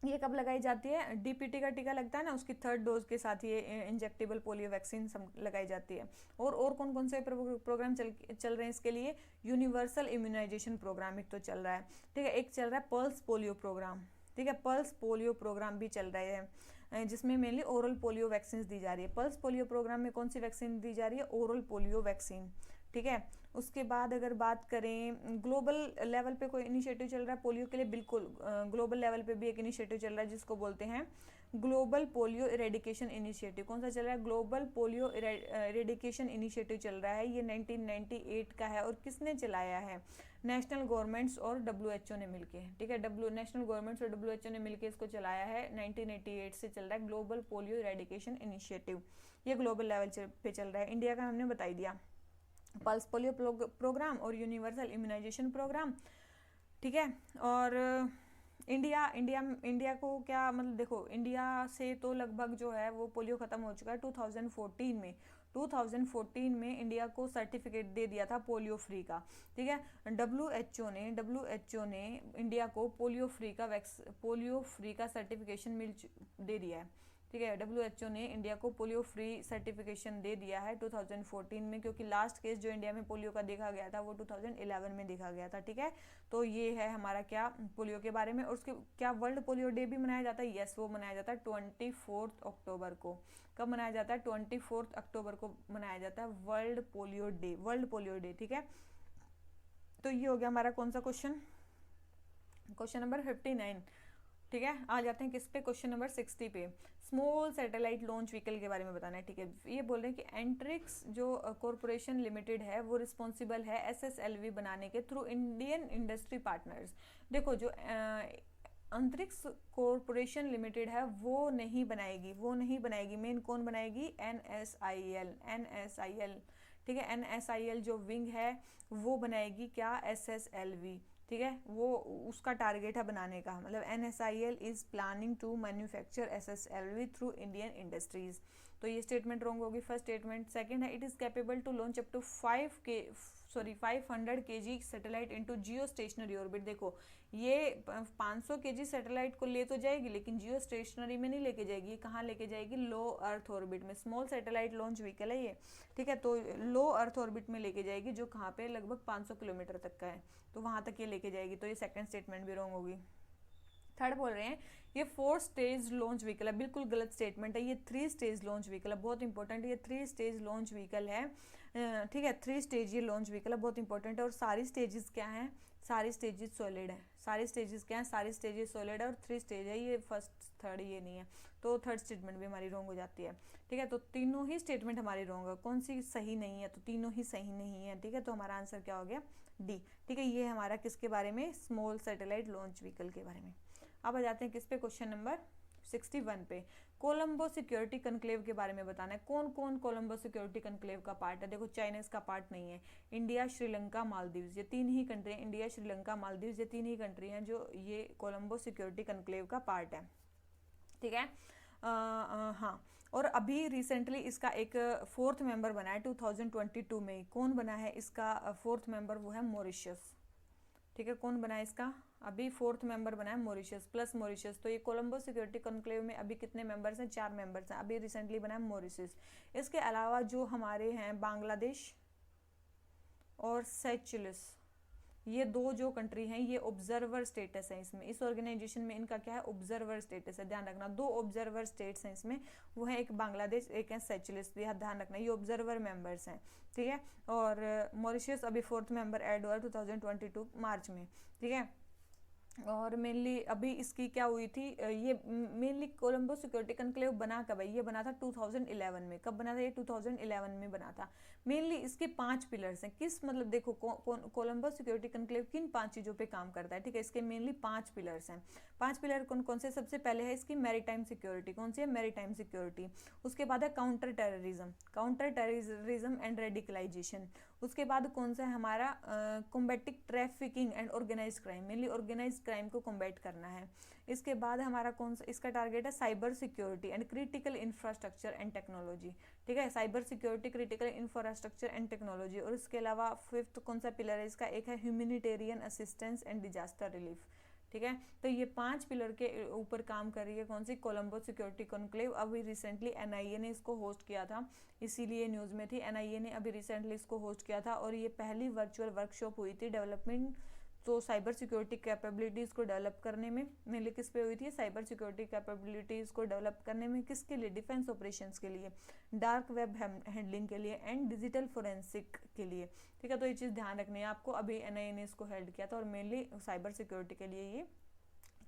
ये कब लगाई जाती है? डीपीटी का टीका लगता है ना, उसकी 3rd डोज के साथ ये इंजेक्टेबल पोलियो वैक्सीन लगाई जाती है। और कौन कौन से प्रोग्राम चल रहे हैं इसके लिए? यूनिवर्सल इम्यूनाइजेशन प्रोग्राम एक तो चल रहा है, ठीक है। एक चल रहा है पल्स पोलियो प्रोग्राम, ठीक है, पल्स पोलियो प्रोग्राम भी चल रहे हैं जिसमें मेनली ओरल पोलियो वैक्सीन दी जा रही है। पल्स पोलियो प्रोग्राम में कौन सी वैक्सीन दी जा रही है? ओरल पोलियो वैक्सीन, ठीक है। उसके बाद अगर बात करें ग्लोबल लेवल पे कोई इनिशिएटिव चल रहा है पोलियो के लिए, बिल्कुल ग्लोबल लेवल पे भी एक इनिशिएटिव चल रहा है जिसको बोलते हैं ग्लोबल पोलियो इरेडिकेशन इनिशिएटिव। कौन सा चल रहा है? ग्लोबल पोलियो इरेडिकेशन इनिशिएटिव चल रहा है। ये 1998 का है और किसने चलाया है? नेशनल गवर्नमेंट्स और डब्ल्यूएचओ ने मिलके, ठीक है, नेशनल गवर्नमेंट्स और डब्ल्यूएचओ ने मिलके इसको चलाया है। 1988 से चल रहा है ग्लोबल पोलियो इरेडिकेशन इनिशिएटिव, ये ग्लोबल लेवल पे चल रहा है। इंडिया का हमने बता ही दिया, पल्स पोलियो प्रोग्राम और यूनिवर्सल इम्यूनाइजेशन प्रोग्राम, ठीक है। और इंडिया को क्या मतलब, देखो इंडिया से तो लगभग जो है वो पोलियो खत्म हो चुका है 2014 में इंडिया को सर्टिफिकेट दे दिया था पोलियो फ्री का, ठीक है। डब्ल्यूएचओ ने इंडिया को पोलियो फ्री का सर्टिफिकेशन दे दिया है, ठीक है। डब्ल्यूएचओ ने इंडिया को पोलियो फ्री सर्टिफिकेशन दे दिया है 2014 में, क्योंकि लास्ट केस जो इंडिया में पोलियो का देखा गया था वो 2011 में देखा गया था, ठीक है। तो ये है हमारा क्या पोलियो के बारे में। और उसके क्या वर्ल्ड पोलियो डे भी मनाया जाता है? यस, वो मनाया जाता है 24 अक्टूबर को। कब मनाया जाता है? 24 अक्टूबर को मनाया जाता है वर्ल्ड पोलियो डे, ठीक है। तो ये हो गया हमारा कौन सा क्वेश्चन नंबर 59, ठीक है। आ जाते हैं किस पे? क्वेश्चन नंबर 60 पे। स्मॉल सैटेलाइट लॉन्च व्हीकल के बारे में बताना है, ठीक है। ये बोल रहे हैं कि एंट्रिक्स जो कॉरपोरेशन लिमिटेड है वो रिस्पॉन्सिबल है SSLV बनाने के थ्रू इंडियन इंडस्ट्री पार्टनर्स। देखो जो अंतरिक्ष कॉरपोरेशन लिमिटेड है वो नहीं बनाएगी। मेन कौन बनाएगी? NSIL, ठीक है। NSIL जो विंग है वो बनाएगी क्या? SSLV, ठीक है। वो उसका टारगेट है बनाने का, मतलब NSIL is planning to manufacture SSLV through Indian industries. तो ये स्टेटमेंट रॉन्ग होगी फर्स्ट स्टेटमेंट। सेकंड है it is capable to launch up to 500 kg satellite into geostationary orbit. देखो ये 500 kg सैटेलाइट को ले तो जाएगी लेकिन जियो स्टेशनरी में नहीं लेके जाएगी। कहाँ लेके जाएगी? लो अर्थ ऑर्बिट में। स्मॉल सैटेलाइट लॉन्च व्हीकल है ये, ठीक है। तो लो अर्थ ऑर्बिट में लेके जाएगी जो कहाँ पे लगभग 500 किलोमीटर तक का है, तो वहां तक ये लेके जाएगी। तो ये सेकंड स्टेटमेंट भी रॉन्ग होगी। थर्ड बोल रहे हैं ये 4 स्टेज लॉन्च व्हीकल है, बिल्कुल गलत स्टेटमेंट है। ये 3 स्टेज लॉन्च व्हीकल है, बहुत इंपॉर्टेंट। ये 3 स्टेज लॉन्च व्हीकल है, ठीक है। 3 स्टेज ये लॉन्च व्हीकल है, बहुत इंपॉर्टेंट है। और सारी स्टेजेस क्या हैं? सारी स्टेजेस सॉलिड है। सारी स्टेजेस क्या है? सारी स्टेजेस सॉलिड है और 3 स्टेज है, ये फर्स्ट थर्ड ये नहीं है। तो थर्ड स्टेटमेंट भी हमारी रॉन्ग हो जाती है, ठीक है। तो तीनों ही स्टेटमेंट हमारी रॉन्ग है, कौन सी सही नहीं है? तो तीनों ही सही नहीं है, ठीक है। तो हमारा आंसर क्या हो गया? डी, ठीक है। ये हमारा किसके बारे में? स्मॉल सैटेलाइट लॉन्च व्हीकल के बारे में। अब आ जाते हैं किस पे? क्वेश्चन नंबर 61 पे। कोलंबो सिक्योरिटी कनक्लेव के बारे में बताना है। कौन कौन कोलंबो सिक्योरिटी कनक्लेव का पार्ट है? देखो चाइना इसका पार्ट नहीं है। इंडिया, श्रीलंका, मालदीव्स, ये 3 ही कंट्री हैं। इंडिया, श्रीलंका, मालदीव्स, ये 3 ही कंट्री हैं जो ये कोलंबो सिक्योरिटी कनक्लेव का पार्ट है, ठीक है। हाँ, और अभी रिसेंटली इसका एक 4th मेंबर बना है 2022 में। कौन बना है इसका 4th मेंबर? वो है मॉरिशस, ठीक है। कौन बना है इसका? अभी 4th मेंबर बना है मॉरिशस, प्लस मॉरिशस। तो ये कोलंबो सिक्योरिटी कॉन्क्लेव में अभी कितने मेंबर्स हैं? 4 मेंबर्स हैं। अभी रिसेंटली बना है मॉरिशस। इसके अलावा जो हमारे हैं बांग्लादेश और सेचेल्स, ये 2 जो कंट्री हैं ये ऑब्जर्वर स्टेटस है इसमें। इस ऑर्गेनाइजेशन में इनका क्या है? ऑब्जर्वर स्टेटस है, ध्यान रखना। 2 ऑब्जर्वर स्टेट्स हैं इसमें, वो है एक बांग्लादेश, एक है सेचेल्स, ध्यान रखना। ये ऑब्जर्वर मेंबर्स हैं, ठीक है। और मॉरिशस अभी 4th मेंबर ऐड हुआ 2022 मार्च में, ठीक है। और मेनली अभी इसकी क्या हुई थी? ये मेनली कोलंबो सिक्योरिटी कनक्लेव बना कब है? ये बना था 2011 में। कब बना था ये? 2011 में बना था। मेनली इसके 5 पिलर्स हैं। किस मतलब देखो कोलंबो सिक्योरिटी कनक्लेव किन 5 चीज़ों पे काम करता है, ठीक है। इसके मेनली 5 पिलर्स हैं। 5 पिलर कौन कौन से? सबसे पहले है इसकी मैरीटाइम सिक्योरिटी। कौन सी है? Maritime security. उसके बाद है काउंटर टेररिज्म एंड रेडिकलाइजेशन। उसके बाद कौन सा है हमारा? Combating trafficking and organise crime, mainly organise crime को कॉम्बैट करना है। इसके बाद हमारा कौन सा इसका टारगेट है? Cyber security and critical infrastructure and technology, ठीक है। Cyber security, critical infrastructure and technology. और इसके अलावा 5th कौन सा पिलर है इसका? एक है humanitarian assistance and disaster relief, ठीक है। तो ये 5 पिलर के ऊपर काम कर रही है कौन सी? Colombo security conclave. अभी रिसेंटली NIA ने इसको होस्ट किया था, इसीलिए न्यूज़ में थी। NIA ने अभी रिसेंटली इसको होस्ट किया था और ये पहली वर्चुअल वर्कशॉप हुई थी डेवलपमेंट तो साइबर सिक्योरिटी कैपेबिलिटीज़ को डेवलप करने में मेनली किस पे हुई थी, साइबर सिक्योरिटी कैपेबिलिटीज़ को डेवलप करने में किसके लिए, डिफेंस ऑपरेशंस के लिए, डार्क वेब हैंडलिंग के लिए एंड डिजिटल फोरेंसिक के लिए। ठीक है, तो ये चीज़ ध्यान रखनी है आपको। अभी एनआईए ने इसको हेल्ड किया था और मेनली साइबर सिक्योरिटी के लिए ये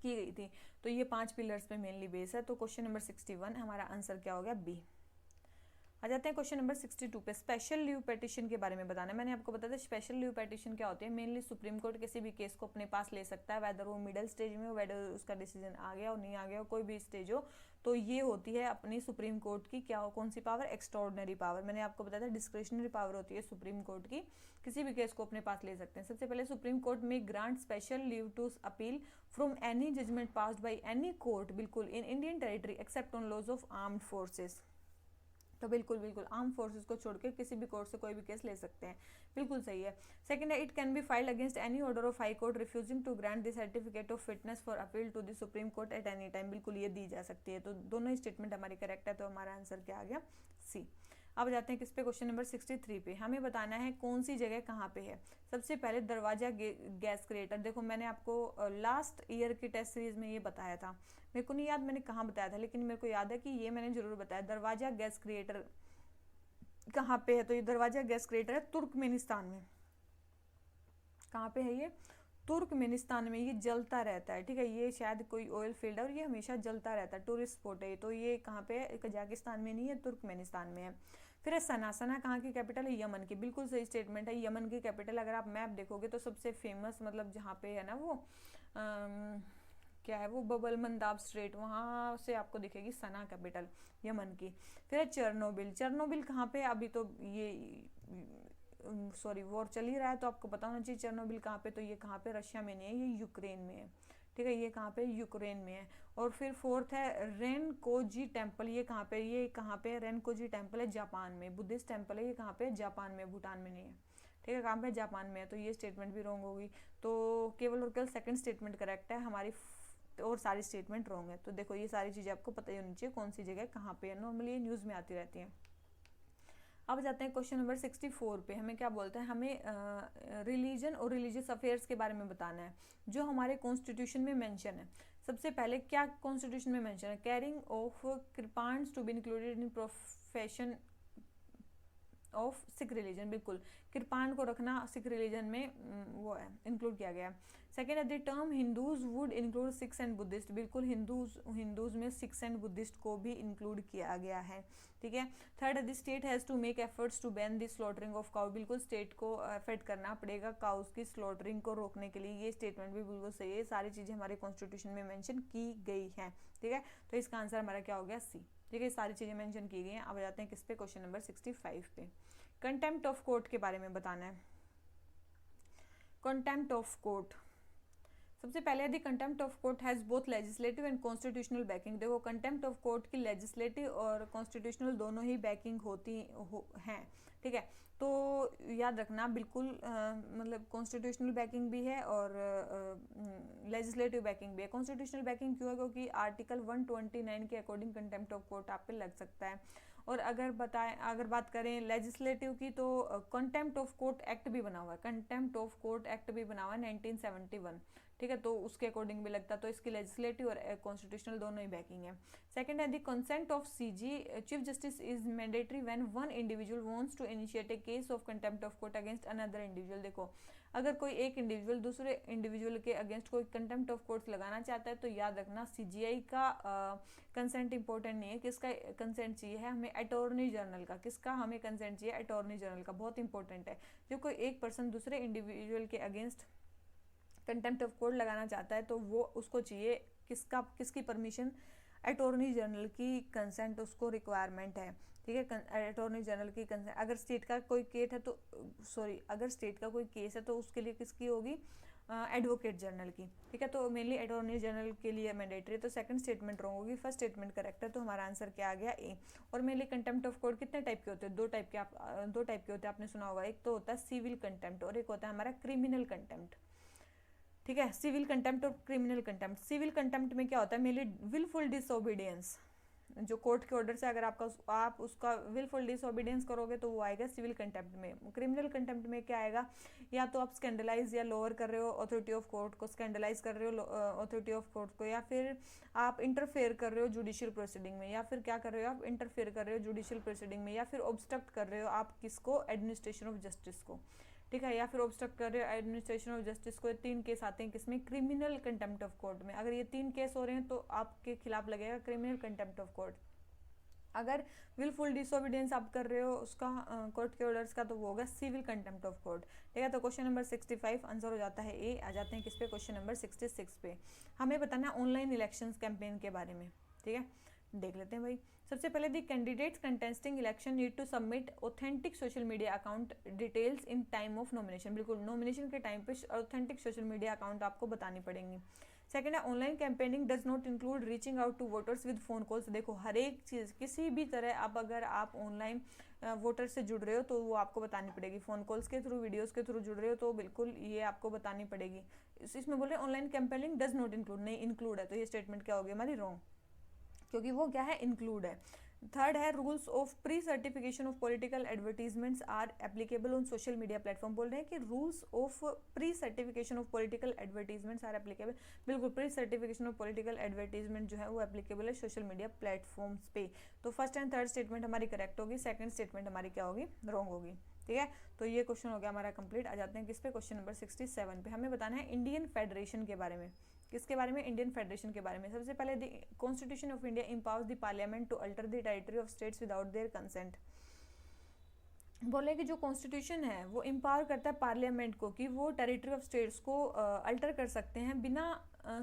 की गई थी। तो ये 5 पिलर्स पे मेनली बेस है। तो क्वेश्चन नंबर 61 हमारा आंसर क्या हो गया, बी। आ जाते हैं क्वेश्चन नंबर 62 पे। स्पेशल लीव पिटीशन के बारे में बताना है। मैंने आपको बताया था स्पेशल लीव पिटीशन क्या होती है। मेनली सुप्रीम कोर्ट किसी भी केस को अपने पास ले सकता है, वेदर वो मिडिल स्टेज में हो, वेदर उसका डिसीजन आ गया और नहीं आ गया, कोई भी स्टेज हो। तो ये होती है अपनी सुप्रीम कोर्ट की क्या हो, कौन सी पावर, एक्स्ट्राऑर्डिनरी पावर। मैंने आपको बताया था डिस्क्रिशनरी पावर होती है सुप्रीम कोर्ट की, किसी भी केस को अपने पास ले सकते हैं। सबसे पहले सुप्रीम कोर्ट में grant special leave to appeal from any judgment passed by any court, बिल्कुल, in Indian territory except on laws of armed forces. तो बिल्कुल बिल्कुल आर्म फोर्सेस को छोड़कर किसी भी कोर्ट से कोई भी केस ले सकते हैं, बिल्कुल सही है। सेकंड है, it can be filed against any order of high court refusing to grant the certificate of fitness for appeal to the supreme court at any time, बिल्कुल ये दी जा सकती है। तो दोनों ही स्टेटमेंट हमारी करेक्ट है, तो हमारा आंसर क्या आ गया, सी। अब जाते हैं किस पे, क्वेश्चन नंबर 63 पे। हमें बताना है कौन सी जगह कहाँ पे है। सबसे पहले दरवाजा गैस क्रिएटर, देखो मैंने आपको लास्ट ईयर की टेस्ट सीरीज में ये बताया था, मेरे को नहीं याद मैंने कहाँ बताया था, लेकिन मेरे को याद है कि ये मैंने जरूर बताया। दरवाजा गैस क्रिएटर कहाँ पे है, तो ये दरवाजा गैस क्रिएटर है तुर्कमेनिस्तान में। कहाँ पे है ये, तुर्कमेनिस्तान में। ये जलता रहता है, ठीक है, ये शायद कोई ऑयल फील्ड है और ये हमेशा जलता रहता है, टूरिस्ट स्पॉट है। तो ये कहाँ पे है, कजाकिस्तान में नहीं है, तुर्कमेनिस्तान में है। फिर है सना, सना कहाँ की कैपिटल है, यमन की, बिल्कुल सही स्टेटमेंट है, यमन की कैपिटल। अगर आप मैप देखोगे तो सबसे फेमस मतलब जहाँ पे है ना वो क्या है वो, बबल मंदाब स्ट्रेट, वहाँ से आपको दिखेगी सना कैपिटल यमन की। फिर है चेरनोबिल, चेरनोबिल कहाँ पे, अभी तो ये सॉरी वॉर चल ही रहा है, तो आपको पता होना चाहिए चेरनोबिल कहाँ पे। तो ये कहाँ पे, रशिया में नहीं है, ये यूक्रेन में है, ठीक है, ये कहाँ पे, यूक्रेन में है। और फिर फोर्थ है रेनकोजी टेम्पल, ये कहाँ पे, ये कहाँ पे, रेनकोजी टेम्पल है जापान में, बुद्धिस्ट टेम्पल है, ये कहाँ पे, जापान में, भूटान में नहीं है, ठीक है, कहाँ पे, जापान में है। तो ये स्टेटमेंट भी रॉन्ग होगी। तो केवल और केवल सेकंड स्टेटमेंट करेक्ट है हमारी, और सारी स्टेटमेंट रॉन्ग है। तो देखो ये सारी चीज़ें आपको पता ही होनी चाहिए, कौन सी जगह कहाँ पे है, नॉर्मली ये न्यूज़ में आती रहती है। अब जाते हैं क्वेश्चन नंबर 64 पे। हमें क्या बोलता है, हमें रिलीजन और रिलीजियस अफेयर्स के बारे में बताना है जो हमारे कॉन्स्टिट्यूशन में मेंशन है। सबसे पहले क्या कॉन्स्टिट्यूशन में मेंशन है, carrying of kirpans to be included in profession of Sikh religion, बिल्कुल, कृपान को रखना सिख रिलीजन में वो है, इंक्लूड किया गया है। सेकेंड है the term Hindus would include six and Buddhist, बिल्कुल हिंदूज में सिक्स एंड बुद्धिस्ट को भी इंक्लूड किया गया है, ठीक है। थर्ड है the state has to make efforts to ban the slaughtering of cow, बिल्कुल स्टेट को एफर्ट करना पड़ेगा काउस की स्लॉटरिंग को रोकने के लिए, ये स्टेटमेंट भी बिल्कुल सही है। सारी चीज़ें हमारे कॉन्स्टिट्यूशन में मेंशन की गई हैं, ठीक है। तो इसका आंसर हमारा क्या हो गया, सी, ठीक है, सारी चीज़ें मेंशन की गई हैं। अब जाते हैं किस पे, क्वेश्चन नंबर 65 पे। कंटेम्प्ट ऑफ कोर्ट के बारे में बताना है। कंटेम्प्ट ऑफ कोर्ट, सबसे पहले यदि contempt of court has both legislative and constitutional banking, देखो कंटेम्प्ट ऑफ कोर्ट की लेजिस्लेटिव और कॉन्स्टिट्यूशनल दोनों ही बैकिंग होती हैं, ठीक है। तो याद रखना बिल्कुल मतलब कॉन्स्टिट्यूशनल बैकिंग भी है और लेजिस्लेटिव बैकिंग भी है। कॉन्स्टिट्यूशनल बैकिंग क्यों है, क्योंकि आर्टिकल 129 के अकॉर्डिंग कंटेम्प्ट ऑफ कोर्ट आप पे लग सकता है। और अगर बात करें लेजिस्लेटिव की, तो कंटेम्प्ट ऑफ कोर्ट एक्ट भी बना हुआ है, कंटेम्प्ट ऑफ कोर्ट एक्ट भी बना हुआ है 1971, ठीक है, तो उसके अकॉर्डिंग भी लगता है। तो इसकी लेजिस्लेटिव और कॉन्स्टिट्यूशनल दोनों ही बैकिंग है। सेकंड है the consent of CJ chief justice is mandatory when one individual wants to initiate a case of contempt of court against another individual. देखो अगर कोई एक इंडिविजुअल दूसरे इंडिविजुअल के अगेंस्ट कोई कंटेम्प्ट ऑफ कोर्ट लगाना चाहता है, तो याद रखना सीजीआई का कंसेंट इंपॉर्टेंट नहीं है, किसका कंसेंट चाहिए है हमें, अटॉर्नी जनरल का। किसका हमें कंसेंट चाहिए, अटॉर्नी जनरल का, बहुत इंपॉर्टेंट है। जो कोई एक पर्सन दूसरे इंडिविजुअल के अगेंस्ट कंटेम्प्ट ऑफ कोर्ट लगाना चाहता है, तो वो उसको चाहिए किसकी परमिशन, अटॉर्नी जनरल की कंसेंट उसको रिक्वायरमेंट है, ठीक है, अटॉर्नी जनरल की कंसेंट। अगर स्टेट का कोई केस है तो अगर स्टेट का कोई केस है तो उसके लिए किसकी होगी, एडवोकेट जनरल की, ठीक है। तो मेनली अटॉर्नी जनरल के लिए मैंडेटरी। तो सेकंड स्टेटमेंट रॉन्ग होगी, फर्स्ट स्टेटमेंट करेक्ट है। तो हमारा आंसर क्या आ गया, ए। और मेनली कंटेम्प्ट ऑफ कोर्ट कितने टाइप के होते हैं, दो टाइप के होते हैं, आपने सुना होगा। एक तो होता है सिविल कंटेम्प्ट और एक होता है हमारा क्रिमिनल कंटेम्प्ट, ठीक है, सिविल कंटेम्प्ट और क्रिमिनल कंटेम्प्ट। सिविल कंटेम्प्ट में क्या होता है, मेनली विलफुल डिसोबीडियंस, जो कोर्ट के ऑर्डर से अगर आप उसका विलफुल डिसओबीडियंस करोगे तो वो आएगा सिविल कंटेम्प्ट में। क्रिमिनल कंटेम्प्ट में क्या आएगा, या तो आप स्कैंडलाइज या लोअर कर रहे हो अथॉरिटी ऑफ कोर्ट को, स्कैंडलाइज कर रहे हो अथॉरिटी ऑफ कोर्ट को, या फिर आप इंटरफेयर कर रहे हो जुडिशियल प्रोसीडिंग में, या फिर क्या कर रहे हो आप इंटरफेयर कर रहे हो जुडिशियल प्रोसीडिंग में, या फिर ऑब्स्ट्रक्ट कर रहे हो आप किसको, एडमिनिस्ट्रेशन ऑफ जस्टिस को, ठीक है, या फिर ऑब्स्ट्रक्ट कर रहे हो एडमिनिस्ट्रेशन ऑफ जस्टिस को। 3 केस आते हैं किसमें, क्रिमिनल कंटेम्प्ट ऑफ कोर्ट में। अगर ये 3 केस हो रहे हैं तो आपके खिलाफ लगेगा क्रिमिनल कंटेम्प्ट ऑफ कोर्ट। अगर विलफुल डिसोबीडियंस आप कर रहे हो उसका कोर्ट के ऑर्डर्स का, तो वो होगा सिविल कंटेम्प्ट ऑफ कोर्ट, ठीक है। तो क्वेश्चन नंबर 65 आंसर हो जाता है ए। आ जाते हैं किस पे, क्वेश्चन नंबर 66 पे। हमें बताना है ऑनलाइन इलेक्शंस कैंपेन के बारे में, ठीक है, देख लेते हैं भाई। सबसे पहले the candidates contesting election need to submit authentic social media account details in time of nomination. बिल्कुल नॉमिनेशन के टाइम पे ऑथेंटिक सोशल मीडिया अकाउंट आपको बतानी पड़ेंगी। सेकेंड है online campaigning does not include reaching out to voters with phone calls. देखो हर एक चीज़ किसी भी तरह अगर आप ऑनलाइन वोटर से जुड़ रहे हो तो वो आपको बतानी पड़ेगी। फोन कॉल्स के थ्रू, वीडियोस के थ्रू जुड़ रहे हो तो बिल्कुल ये आपको बतानी पड़ेगी। इसमें बोल रहे हैं online campaigning does not include, नहीं इंक्लूड है, तो ये स्टेटमेंट क्या होगी हमारी, रॉन्ग, क्योंकि वो क्या है, इंक्लूड है। थर्ड है rules of pre certification of political advertisements are applicable on social media platform. बोल रहे हैं कि rules of pre certification of political advertisements are applicable. बिल्कुल pre certification of political advertisement जो है वो एप्लीकेबल है सोशल मीडिया प्लेटफॉर्म्स पे। तो फर्स्ट एंड थर्ड स्टेटमेंट हमारी करेक्ट होगी, सेकंड स्टेटमेंट हमारी क्या होगी, रॉन्ग होगी, ठीक है। तो ये क्वेश्चन हो गया हमारा कंप्लीट। आ जाते हैं किस पे, क्वेश्चन नंबर 67 पे। हमें बताना है इंडियन फेडरेशन के बारे में। किसके बारे में, इंडियन फेडरेशन के बारे में। सबसे पहले the constitution of India empowers the parliament to alter the territory of states without their consent. बोले कि जो कॉन्स्टिट्यूशन है वो इम्पावर करता है पार्लियामेंट को कि वो टेरिटरी ऑफ स्टेट्स को अल्टर कर सकते हैं बिना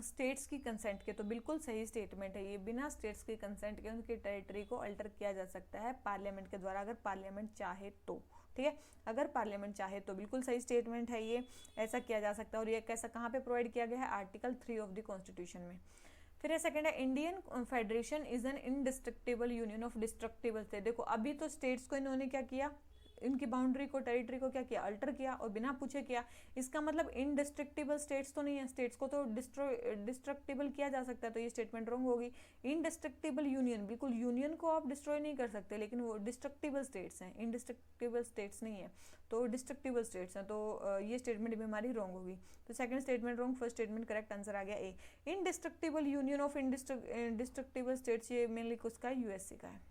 स्टेट्स की कंसेंट के। तो बिल्कुल सही स्टेटमेंट है ये, बिना स्टेट्स की कंसेंट के उनकी टेरिटरी को अल्टर किया जा सकता है पार्लियामेंट के द्वारा, अगर पार्लियामेंट चाहे तो, ठीक है, अगर पार्लियामेंट चाहे तो। बिल्कुल सही स्टेटमेंट है ये, ऐसा किया जा सकता है। और ये कैसा कहाँ पे प्रोवाइड किया गया है, आर्टिकल 3 ऑफ द कॉन्स्टिट्यूशन में। फिर सेकंड है Indian federation is an indestructible union of destructible state. देखो अभी तो स्टेट्स को इन्होंने क्या किया, इनकी बाउंड्री को, टेरिटरी को क्या किया, अल्टर किया, और बिना पूछे किया। इसका मतलब इनडिस्ट्रक्टिबल स्टेट्स तो नहीं है, स्टेट्स को तो डिस्ट्रक्टिबल किया जा सकता है, तो ये स्टेटमेंट रॉन्ग होगी। इनडिस्ट्रक्टिबल यूनियन, बिल्कुल यूनियन को आप डिस्ट्रॉय नहीं कर सकते, लेकिन वो डिस्ट्रक्टिबल स्टेट्स हैं, इनडिस्ट्रक्टिबल स्टेट्स नहीं है, तो डिस्ट्रक्टिबल स्टेट्स हैं, तो ये स्टेटमेंट भी हमारी रॉन्ग होगी। तो second statement wrong, first statement correct, answer आ गया A. Indestructible union of destructible states, ये मेनली किसका है, यूएसए का है,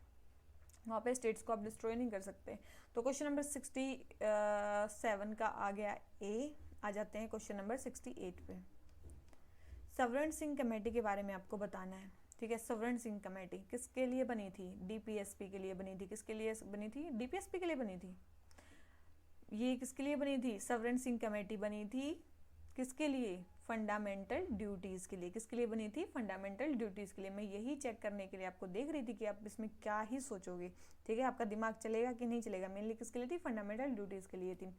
वहाँ पे स्टेट्स को आप डिस्ट्रॉय नहीं कर सकते। तो क्वेश्चन नंबर 67 का आ गया ए। आ जाते हैं क्वेश्चन नंबर 68 पे। सवर्ण सिंह कमेटी के बारे में आपको बताना है, ठीक है। सवर्ण सिंह कमेटी किसके लिए बनी थी, डीपीएसपी के लिए बनी थी। किसके लिए बनी थी, डीपीएसपी के लिए बनी थी। ये किसके लिए बनी थी, सवर्ण सिंह कमेटी बनी थी किसके लिए, फंडामेंटल ड्यूटीज के लिए। किसके लिए बनी थी, फंडामेंटल ड्यूटीज के लिए। मैं यही चेक करने के लिए आपको देख रही थी कि आप इसमें क्या ही सोचोगे, ठीक है, आपका दिमाग चलेगा कि नहीं चलेगा। मेनली किसके लिए थी, फंडामेंटल ड्यूटीज के लिए थी।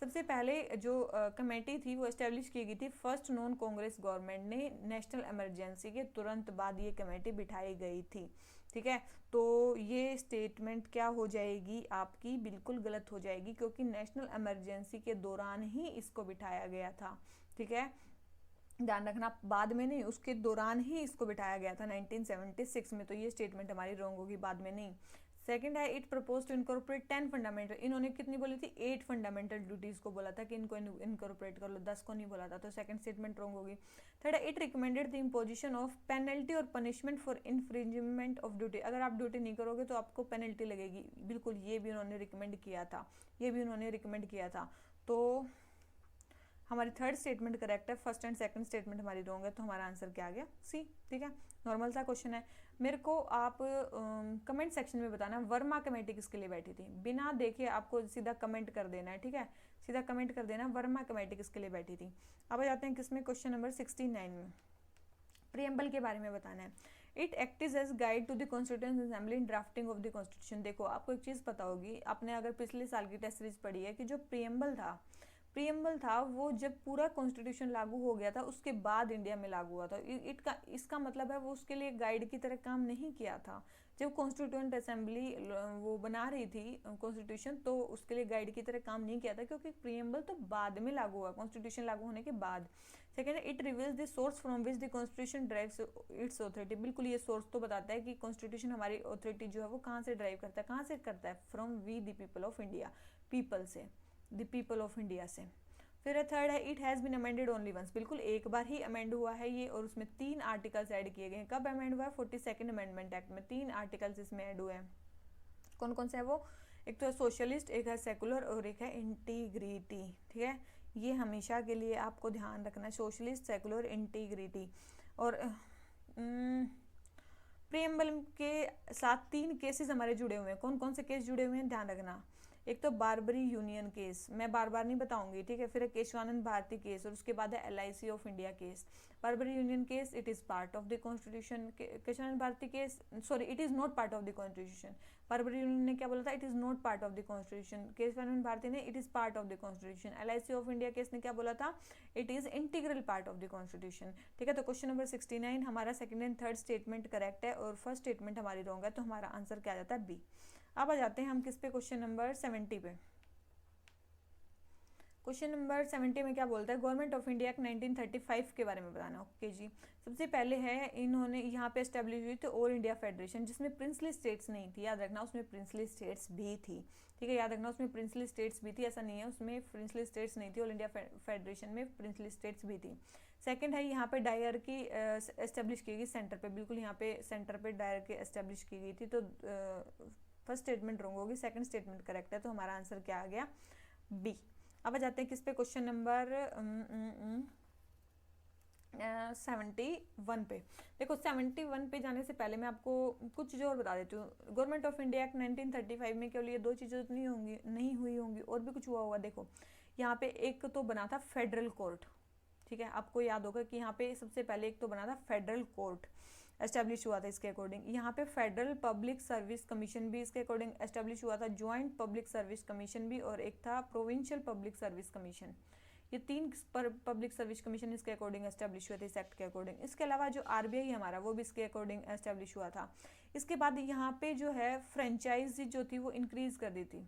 सबसे पहले जो कमेटी थी वो एस्टेब्लिश की गई थी फर्स्ट नॉन कांग्रेस गवर्नमेंट ने, नेशनल इमरजेंसी के तुरंत बाद ये कमेटी बिठाई गई थी, ठीक है। तो ये स्टेटमेंट क्या हो जाएगी आपकी, बिल्कुल गलत हो जाएगी, क्योंकि नेशनल इमरजेंसी के दौरान ही इसको बिठाया गया था, ठीक है, ध्यान रखना, बाद में नहीं, उसके दौरान ही इसको बिठाया गया था 1976 में। तो ये स्टेटमेंट हमारी रॉन्ग होगी, बाद में नहीं। सेकंड है it propose to incorporate 10 fundamental. इन्होंने कितनी बोली थी, 8 फंडामेंटल ड्यूटीज को बोला था कि इनको इनकॉर्पोरेट कर लो, 10 को नहीं बोला था, तो सेकंड स्टेटमेंट रॉन्ग होगी। थर्ड है it recommended the imposition of penalty और punishment for infringement of duty. अगर आप ड्यूटी नहीं करोगे तो आपको पेनल्टी लगेगी, बिल्कुल ये भी उन्होंने रिकमेंड किया था, ये भी उन्होंने रिकमेंड किया था। तो हमारी थर्ड स्टेटमेंट करेक्ट है, फर्स्ट एंड सेकंड स्टेटमेंट हमारी रॉन्ग है, तो हमारा आंसर क्या आ गया, सी, ठीक है। नॉर्मल सा क्वेश्चन है। मेरे को आप कमेंट सेक्शन में बताना वर्मा कमेटी किसके लिए बैठी थी, बिना देखे आपको सीधा कमेंट कर देना है, ठीक है, सीधा कमेंट कर देना वर्मा कमेटी किसके लिए बैठी थी। अब आ जाते हैं किसमें, क्वेश्चन नंबर 69 में। प्रियम्बल के बारे में बताना है। It acts as guide to the constituent assembly in drafting of the constitution. देखो आपको एक चीज़ पता होगी, आपने अगर पिछले साल की टेस्ट सीरीज पढ़ी है कि जो प्रियम्बल था वो जब पूरा कॉन्स्टिट्यूशन लागू हो गया था उसके बाद इंडिया में लागू हुआ था। इसका मतलब है वो उसके लिए गाइड की तरह काम नहीं किया था। जब कॉन्स्टिट्यूएंट असेंबली वो बना रही थी कॉन्स्टिट्यूशन, तो उसके लिए गाइड की तरह काम नहीं किया था, क्योंकि प्रियम्बल तो बाद में लागू हुआ, कॉन्स्टिट्यूशन लागू होने के बाद, सेकेंड है it reveals the source from which the constitution drives it's authority. बिल्कुल ये सोर्स तो बताता है कि कॉन्स्टिट्यूशन हमारी ऑथोरिटी जो है वो कहाँ से ड्राइव करता है, कहाँ से करता है, from we the people of India, people से, द पीपल ऑफ इंडिया से। फिर थर्ड है it has been amended only once. बिल्कुल एक बार ही अमेंड हुआ है ये, और उसमें 3 आर्टिकल्स ऐड किए गए हैं। कब अमेंड हुआ है? 42nd अमेंडमेंट एक्ट में 3 आर्टिकल्स इसमें ऐड हुए हैं। कौन कौन से है वो? एक तो है सोशलिस्ट, एक है सेकुलर और एक है इंटीग्रिटी। ठीक है, ये हमेशा के लिए आपको ध्यान रखना है, सोशलिस्ट, सेकुलर, इंटीग्रिटी। और प्रीएम्बल के साथ 3 केसेस हमारे जुड़े हुए हैं। कौन कौन से केस जुड़े हुए हैं ध्यान रखना। एक तो बारबरी यूनियन केस, मैं बार बार नहीं बताऊंगी, ठीक है। फिर है केशवानंद भारती केस, और उसके बाद है LIC of India case. Berubari union case it is part of the constitution. Kesavananda Bharati case, sorry, it is not part of the constitution. Berubari union ने क्या बोला था? It is not part of the constitution. Kesavananda Bharati ने it is part of the constitution. LIC of India case ने क्या बोला था? It is integral part of the constitution. ठीक है, तो क्वेश्चन नंबर 69 हमारा second and third statement correct है, और फर्स्ट स्टेटमेंट हमारी रॉन्ग है, तो हमारा आंसर क्या आ जाता है? बी। अब आ जाते हैं हम किस पे? क्वेश्चन नंबर 70 पे। क्वेश्चन नंबर 70 में क्या बोलता है? गवर्नमेंट ऑफ इंडिया एक्ट 1935 के बारे में बताना। ओके जी, सबसे पहले है इन्होंने यहाँ पे एस्टेब्लिश हुई थी ऑल इंडिया फेडरेशन, जिसमें प्रिंसली स्टेट्स नहीं थी, याद रखना, उसमें प्रिंसली स्टेट्स भी थी। ठीक है, याद रखना, उसमें प्रिंसली स्टेट्स भी थी, ऐसा नहीं है उसमें प्रिंसली स्टेट्स नहीं थी, ऑल इंडिया फेडरेशन में प्रिंसली स्टेट्स भी थी। सेकंड है यहाँ पे डायर की एस्टेब्लिश की गई सेंटर पे, बिल्कुल यहाँ पे सेंटर पे डायर की एस्टेब्लिश की गई थी, तो फर्स्ट स्टेटमेंट रॉन्ग होगी, सेकंड स्टेटमेंट करेक्ट है, तो हमारा आंसर क्या आ गया? बी। अब आ जाते हैं किस पे? क्वेश्चन नंबर 71 पे। देखो 71 पे जाने से पहले मैं आपको कुछ चीज़ें और बता देती हूँ। गवर्नमेंट ऑफ इंडिया एक्ट 1935 में केवल ये 2 चीज़ें तो नहीं हुई होंगी, और भी कुछ हुआ होगा। देखो यहाँ पे एक तो बना था फेडरल कोर्ट, ठीक है, आपको याद होगा कि यहाँ पे सबसे पहले एक तो बना था फेडरल कोर्ट, एस्टेब्लिश हुआ था इसके अकॉर्डिंग। यहाँ पे फेडरल पब्लिक सर्विस कमीशन भी इसके अकॉर्डिंग एस्टेब्लिश हुआ था, ज्वाइंट पब्लिक सर्विस कमीशन भी, और एक था प्रोविंशियल पब्लिक सर्विस कमीशन। ये 3 पब्लिक सर्विस कमीशन इसके अकॉर्डिंग एस्टेब्लिश हुए थे इस एक्ट के अकॉर्डिंग। इसके अलावा जो RBI हमारा, वो भी इसके अकॉर्डिंग एस्टेब्लिश हुआ था। इसके बाद यहाँ पे जो है फ्रेंचाइजी जो थी वो इंक्रीज कर दी थी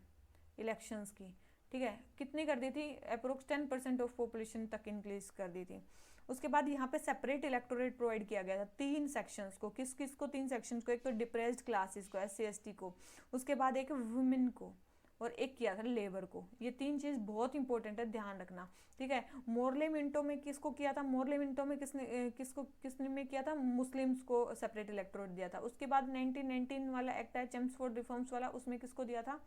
इलेक्शंस की। ठीक है, कितनी कर दी थी? अप्रोक्स 10% ऑफ पॉपुलेशन तक इंक्रीज कर दी थी। उसके बाद यहाँ पे सेपरेट इलेक्टोरेट प्रोवाइड किया गया था 3 सेक्शंस को। किस किस को? 3 सेक्शंस को। एक तो डिप्रेस्ड क्लासेस को, SC ST को, उसके बाद एक वुमेन को, और एक किया था लेबर को। ये 3 चीज़ बहुत इंपॉर्टेंट है, ध्यान रखना। ठीक है, मोर्ले मिंटो में किसको किया था? मोर्ले मिंटो में किसने में किया था? मुस्लिम्स को सेपरेट इलेक्टोरेट दिया था। उसके बाद 1919 वाला एक्ट है चेम्सफोर्ड रिफॉर्म्स वाला, उसमें किसको दिया था?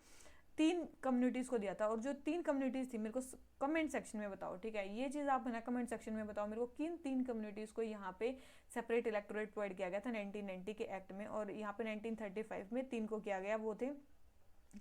3 कम्युनिटीज़ को दिया था। और जो 3 कम्युनिटीज़ थी, मेरे को कमेंट सेक्शन में बताओ। ठीक है, ये चीज़ आप है ना कमेंट सेक्शन में बताओ मेरे को, किन 3 कम्युनिटीज़ को यहाँ पे सेपरेट इलेक्टोरेट प्रोवाइड किया गया था 1990 के एक्ट में, और यहाँ पे 1935 में 3 को किया गया। वो थे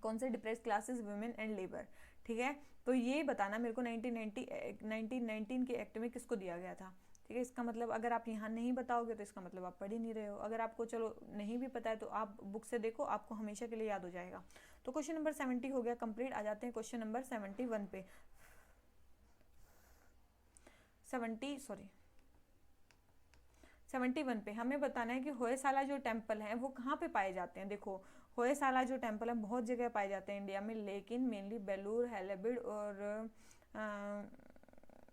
कौन से? Depressed classes, women and labour. ठीक है, तो ये बताना मेरे को 1919 के एक्ट में किसको दिया गया था। ठीक है, इसका मतलब अगर आप यहाँ नहीं बताओगे तो इसका मतलब आप पढ़ ही नहीं रहे हो। अगर आपको चलो नहीं भी पता है तो आप बुक से देखो, आपको हमेशा के लिए याद हो जाएगा। तो क्वेश्चन नंबर 70 हो गया कंप्लीट। आ जाते हैं क्वेश्चन नंबर 71 पे। 71 पे हमें बताना है कि होयसाला जो टेम्पल है वो कहाँ पे पाए जाते हैं। देखो होयसाला जो टेम्पल है बहुत जगह पाए जाते हैं इंडिया में, लेकिन मेनली बेलूर,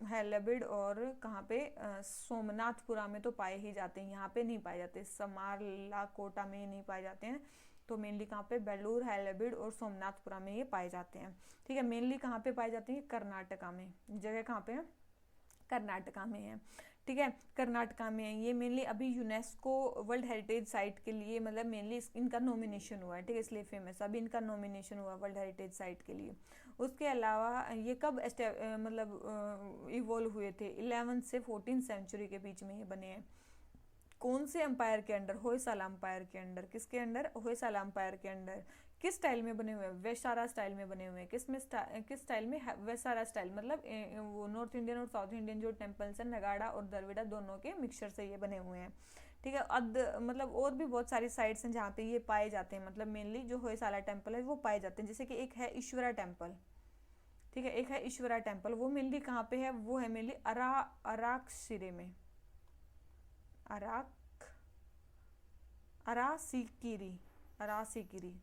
हैलाबिड और कहाँ पे? सोमनाथपुरा में तो पाए ही जाते हैं, यहाँ पे नहीं पाए जाते। समारला कोटा में नहीं पाए जाते हैं, तो मेनली कहाँ पे? बेलूर, हैलाबिड और सोमनाथपुरा में ये पाए जाते हैं। ठीक है, मेनली कहाँ पे पाए जाते हैं? कर्नाटका में। जगह कहाँ पे है? कर्नाटका में है। ठीक है, कर्नाटका में है ये। मेनली अभी यूनेस्को वर्ल्ड हेरिटेज साइट के लिए, मतलब मेनली इनका नॉमिनेशन हुआ है। ठीक है, इसलिए फेमस। अभी इनका नॉमिनेशन हुआ वर्ल्ड हेरिटेज साइट के लिए। उसके अलावा ये कब मतलब इवॉल्व हुए थे? 11th से 14th सेंचुरी के बीच में ये बने हैं। कौन से अंपायर के अंडर? होयसाला अंपायर के अंडर। किसके अंडर? होयसाला अंपायर के अंडर। किस स्टाइल में बने हुए हैं? वेसारा स्टाइल में बने हुए हैं। किस स्टाइल में? वेसारा स्टाइल, मतलब वो नॉर्थ इंडियन और साउथ इंडियन जो टेम्पल्स हैं, नगाड़ा और द्रविड़ा दोनों के मिक्सचर से ये बने हुए हैं। ठीक है, मतलब और भी बहुत सारी साइट्स हैं जहाँ पे ये पाए जाते हैं। मतलब मेनली जो होयसाला टेम्पल है वो पाए जाते हैं। जैसे कि एक है ईश्वरा टेम्पल। ठीक है, एक है ईश्वरा टेम्पल। वो मेनली कहाँ पे है? वो है मेनली अराकसिरे में, अरासिकिरी।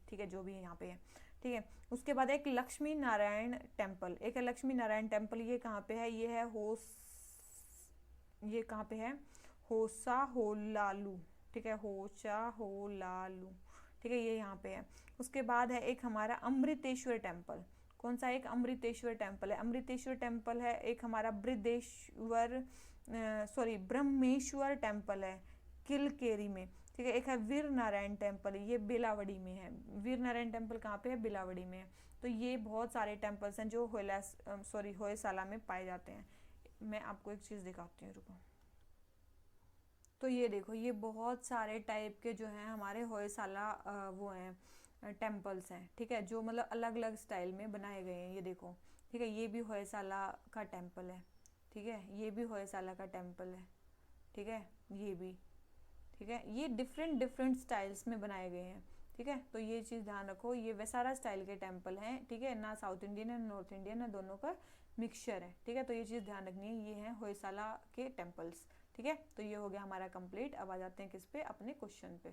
ठीक है, जो भी यहाँ पे है। ठीक है, उसके बाद एक लक्ष्मी नारायण टेम्पल। एक है लक्ष्मी नारायण टेम्पल, ये कहाँ पे है? ये है ये कहाँ पे है, होसा होलालू, ठीक है, होसा होलालू, ठीक है, ये यहाँ पे है। उसके बाद है एक हमारा अमृतेश्वर टेम्पल। कौन सा, एक अमृतेश्वर टेम्पल है। अमृतेश्वर टेम्पल है एक हमारा बृहदेश्वर, सॉरी ब्रह्मेश्वर टेम्पल है किलकेरी में, ठीक है। एक है वीर नारायण टेम्पल, ये बेलावड़ी में है। वीर नारायण टेम्पल कहाँ पे है, बेलावड़ी में है। तो ये बहुत सारे टेम्पल्स हैं जो होयसाला में पाए जाते हैं। मैं आपको एक चीज़ दिखाती हूँ, रुको। तो ये देखो, ये बहुत सारे टाइप के जो हैं हमारे होयसाला वो हैं टेम्पल्स हैं, ठीक है, जो मतलब अलग अलग स्टाइल में बनाए गए हैं। ये देखो, ठीक है, ये भी होयसाला का टेम्पल है, ठीक है, ये भी होयसाला का टेम्पल है, ठीक है, ये भी, ठीक है, ये डिफरेंट डिफरेंट स्टाइल्स में बनाए गए हैं, ठीक है। तो ये चीज़ ध्यान रखो, ये वैसारा स्टाइल के टेम्पल हैं, ठीक है, ना साउथ इंडियन है नॉर्थ इंडियन है, दोनों का मिक्सचर है, ठीक है। तो ये चीज़ ध्यान रखनी है, ये हैं होयसाला के टेम्पल्स, ठीक है। तो ये हो गया हमारा कंप्लीट। अब आ जाते हैं किस पे, अपने क्वेश्चन पे।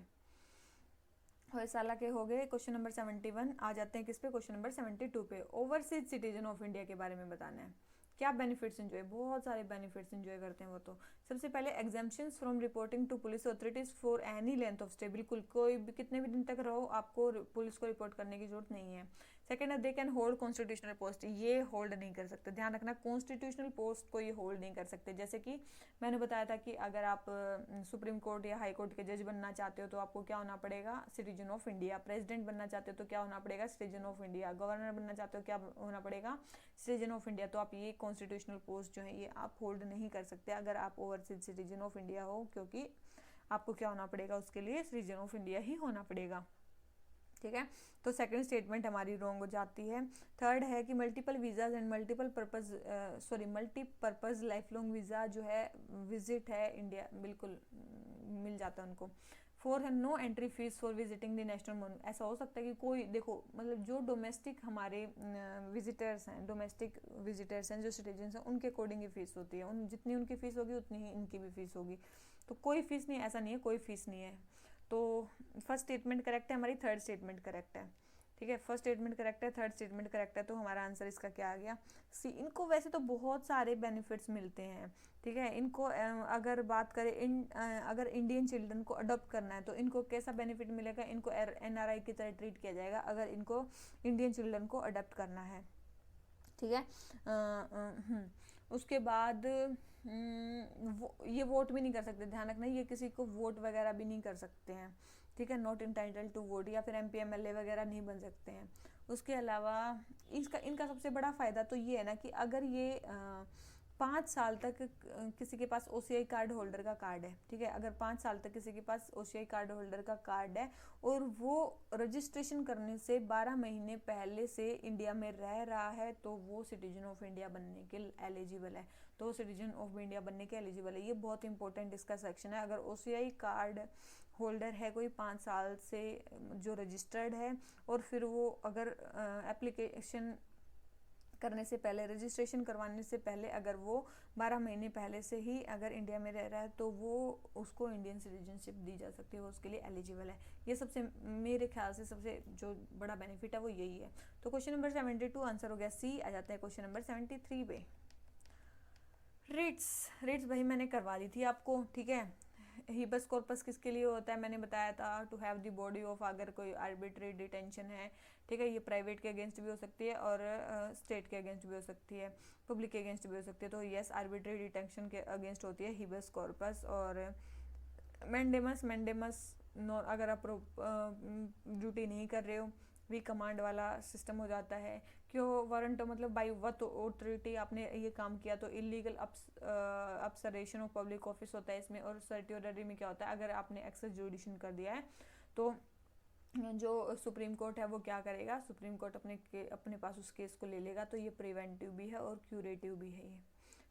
होयसाला के हो गए क्वेश्चन नंबर 71। आ जाते हैं किस पे, क्वेश्चन नंबर 72 पे। ओवरसीज सिटीजन ऑफ इंडिया के बारे में बताना है। क्या बेनिफिट्स एंजॉय, बहुत सारे बेनिफिट्स एंजॉय करते हैं वो तो। सबसे पहले exemptions from reporting to police authorities for any length of stay, बिल्कुल कोई भी कितने भी दिन तक रहो आपको पुलिस को रिपोर्ट करने की जरूरत नहीं है। सेकंड है they can hold constitutional post, ये होल्ड नहीं कर सकते, ध्यान रखना, कॉन्स्टिट्यूशनल पोस्ट को ये होल्ड नहीं कर सकते। जैसे कि मैंने बताया था कि अगर आप सुप्रीम कोर्ट या हाई कोर्ट के जज बनना चाहते हो तो आपको क्या होना पड़ेगा, सिटीजन ऑफ इंडिया। प्रेसिडेंट बनना चाहते हो तो क्या होना पड़ेगा, सिटीजन ऑफ इंडिया। गवर्नर बनना चाहते हो क्या होना पड़ेगा, सिटीजन ऑफ इंडिया। तो आप ये कॉन्स्टिट्यूशनल पोस्ट जो है ये आप होल्ड नहीं कर सकते अगर आप ओवरसीज सिटीजन ऑफ इंडिया हो, क्योंकि आपको क्या होना पड़ेगा, उसके लिए सिटीजन ऑफ इंडिया ही होना पड़ेगा, ठीक है। तो सेकंड स्टेटमेंट हमारी रॉन्ग हो जाती है। थर्ड है कि multiple visas and multipurpose life long visa जो है विजिट है इंडिया, बिल्कुल मिल जाता है उनको। फोर है no entry fees for visiting the national monument. ऐसा हो सकता है कि कोई, देखो मतलब जो डोमेस्टिक हमारे विजिटर्स हैं, डोमेस्टिक विजिटर्स हैं जो सिटीजन्स हैं, उनके अकॉर्डिंग ही फीस होती है, उन जितनी उनकी फ़ीस होगी उतनी ही इनकी भी फीस होगी। तो कोई फीस नहीं, ऐसा नहीं है कोई फीस नहीं है। तो फर्स्ट स्टेटमेंट करेक्ट है हमारी, थर्ड स्टेटमेंट करेक्ट है, ठीक है। फर्स्ट स्टेटमेंट करेक्ट है, थर्ड स्टेटमेंट करेक्ट है, तो हमारा आंसर इसका क्या आ गया, सी। इनको वैसे तो बहुत सारे बेनिफिट्स मिलते हैं, ठीक है। इनको अगर बात करें अगर इंडियन चिल्ड्रन को अडॉप्ट करना है तो इनको कैसा बेनिफिट मिलेगा, इनको NRI की तरह ट्रीट किया जाएगा अगर इनको इंडियन चिल्ड्रन को अडॉप्ट करना है, ठीक है। उसके बाद ये वोट भी नहीं कर सकते, ध्यान रखना, ये किसी को वोट वगैरह भी नहीं कर सकते हैं, ठीक है, नॉट इंटाइटल्ड टू वोट, या फिर MP MLA वगैरह नहीं बन सकते हैं। उसके अलावा इनका सबसे बड़ा फ़ायदा तो ये है ना कि अगर ये 5 साल तक किसी के पास OCI कार्ड होल्डर का कार्ड है, ठीक है, अगर 5 साल तक किसी के पास OCI कार्ड होल्डर का कार्ड है और वो रजिस्ट्रेशन करने से 12 महीने पहले से इंडिया में रह रहा है तो वो सिटीजन ऑफ इंडिया बनने के एलिजिबल है, तो वो सिटीजन ऑफ इंडिया बनने के एलिजिबल है। ये बहुत इंपॉर्टेंट इसका सेक्शन है। अगर OCI कार्ड होल्डर है कोई 5 साल से जो रजिस्टर्ड है, और फिर वो अगर एप्लीकेशन करने से पहले, रजिस्ट्रेशन करवाने से पहले अगर वो 12 महीने पहले से ही अगर इंडिया में रह रहा है तो वो उसको इंडियन सिटीजनशिप दी जा सकती है, वो उसके लिए एलिजिबल है। ये सबसे मेरे ख्याल से सबसे जो बड़ा बेनिफिट है वो यही है। तो क्वेश्चन नंबर 72 आंसर हो गया सी। आ जाता है क्वेश्चन नंबर 73 पे। रेट्स भाई मैंने करवा दी थी आपको, ठीक है। हिबस कॉर्पस किसके लिए होता है, मैंने बताया था, to have the body of, अगर कोई आर्बिट्री डिटेंशन है, ठीक है, ये प्राइवेट के अगेंस्ट भी हो सकती है और स्टेट के अगेंस्ट भी हो सकती है, पब्लिक के अगेंस्ट भी हो सकती है। तो यस, आर्बिट्री डिटेंशन के अगेंस्ट होती है हिबस कॉर्पस। और मैंडेमस अगर आप ड्यूटी नहीं कर रहे हो, वी कमांड वाला सिस्टम हो जाता है। क्यों वारंट, मतलब बाई वट ऑथोरिटी आपने ये काम किया तो इलीगल अपसरेशन ऑफ पब्लिक ऑफिस होता है इसमें। और सर्टियोररी में क्या होता है, अगर आपने एक्सेस जुडिशन कर दिया है तो जो सुप्रीम कोर्ट है वो क्या करेगा, सुप्रीम कोर्ट अपने पास उस केस को ले लेगा। तो ये प्रिवेंटिव भी है और क्यूरेटिव भी है ये,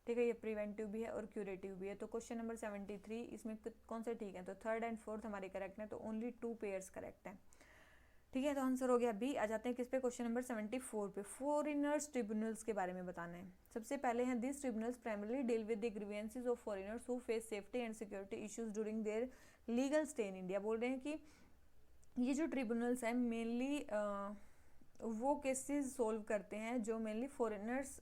ठीक है, ये प्रिवेंटिव भी है और क्यूरेटिव भी है। तो क्वेश्चन नंबर 73 इसमें कौन से ठीक है, तो थर्ड एंड फोर्थ हमारे करेक्ट है, तो ओनली 2 पेयर्स करेक्ट है, ठीक है। तो आंसर हो गया बी। आ जाते हैं किस पे, क्वेश्चन नंबर 74 पे। फॉरेनर्स ट्रिब्यूनल्स के बारे में बताना है। सबसे पहले हैं this tribunals primarily deal with the grievances of foreigners who face safety and security issues during their legal stay in India. बोल रहे हैं कि ये जो ट्रिब्यूनल्स हैं मेनली वो केसेस सोल्व करते हैं जो मेनली फॉरेनर्स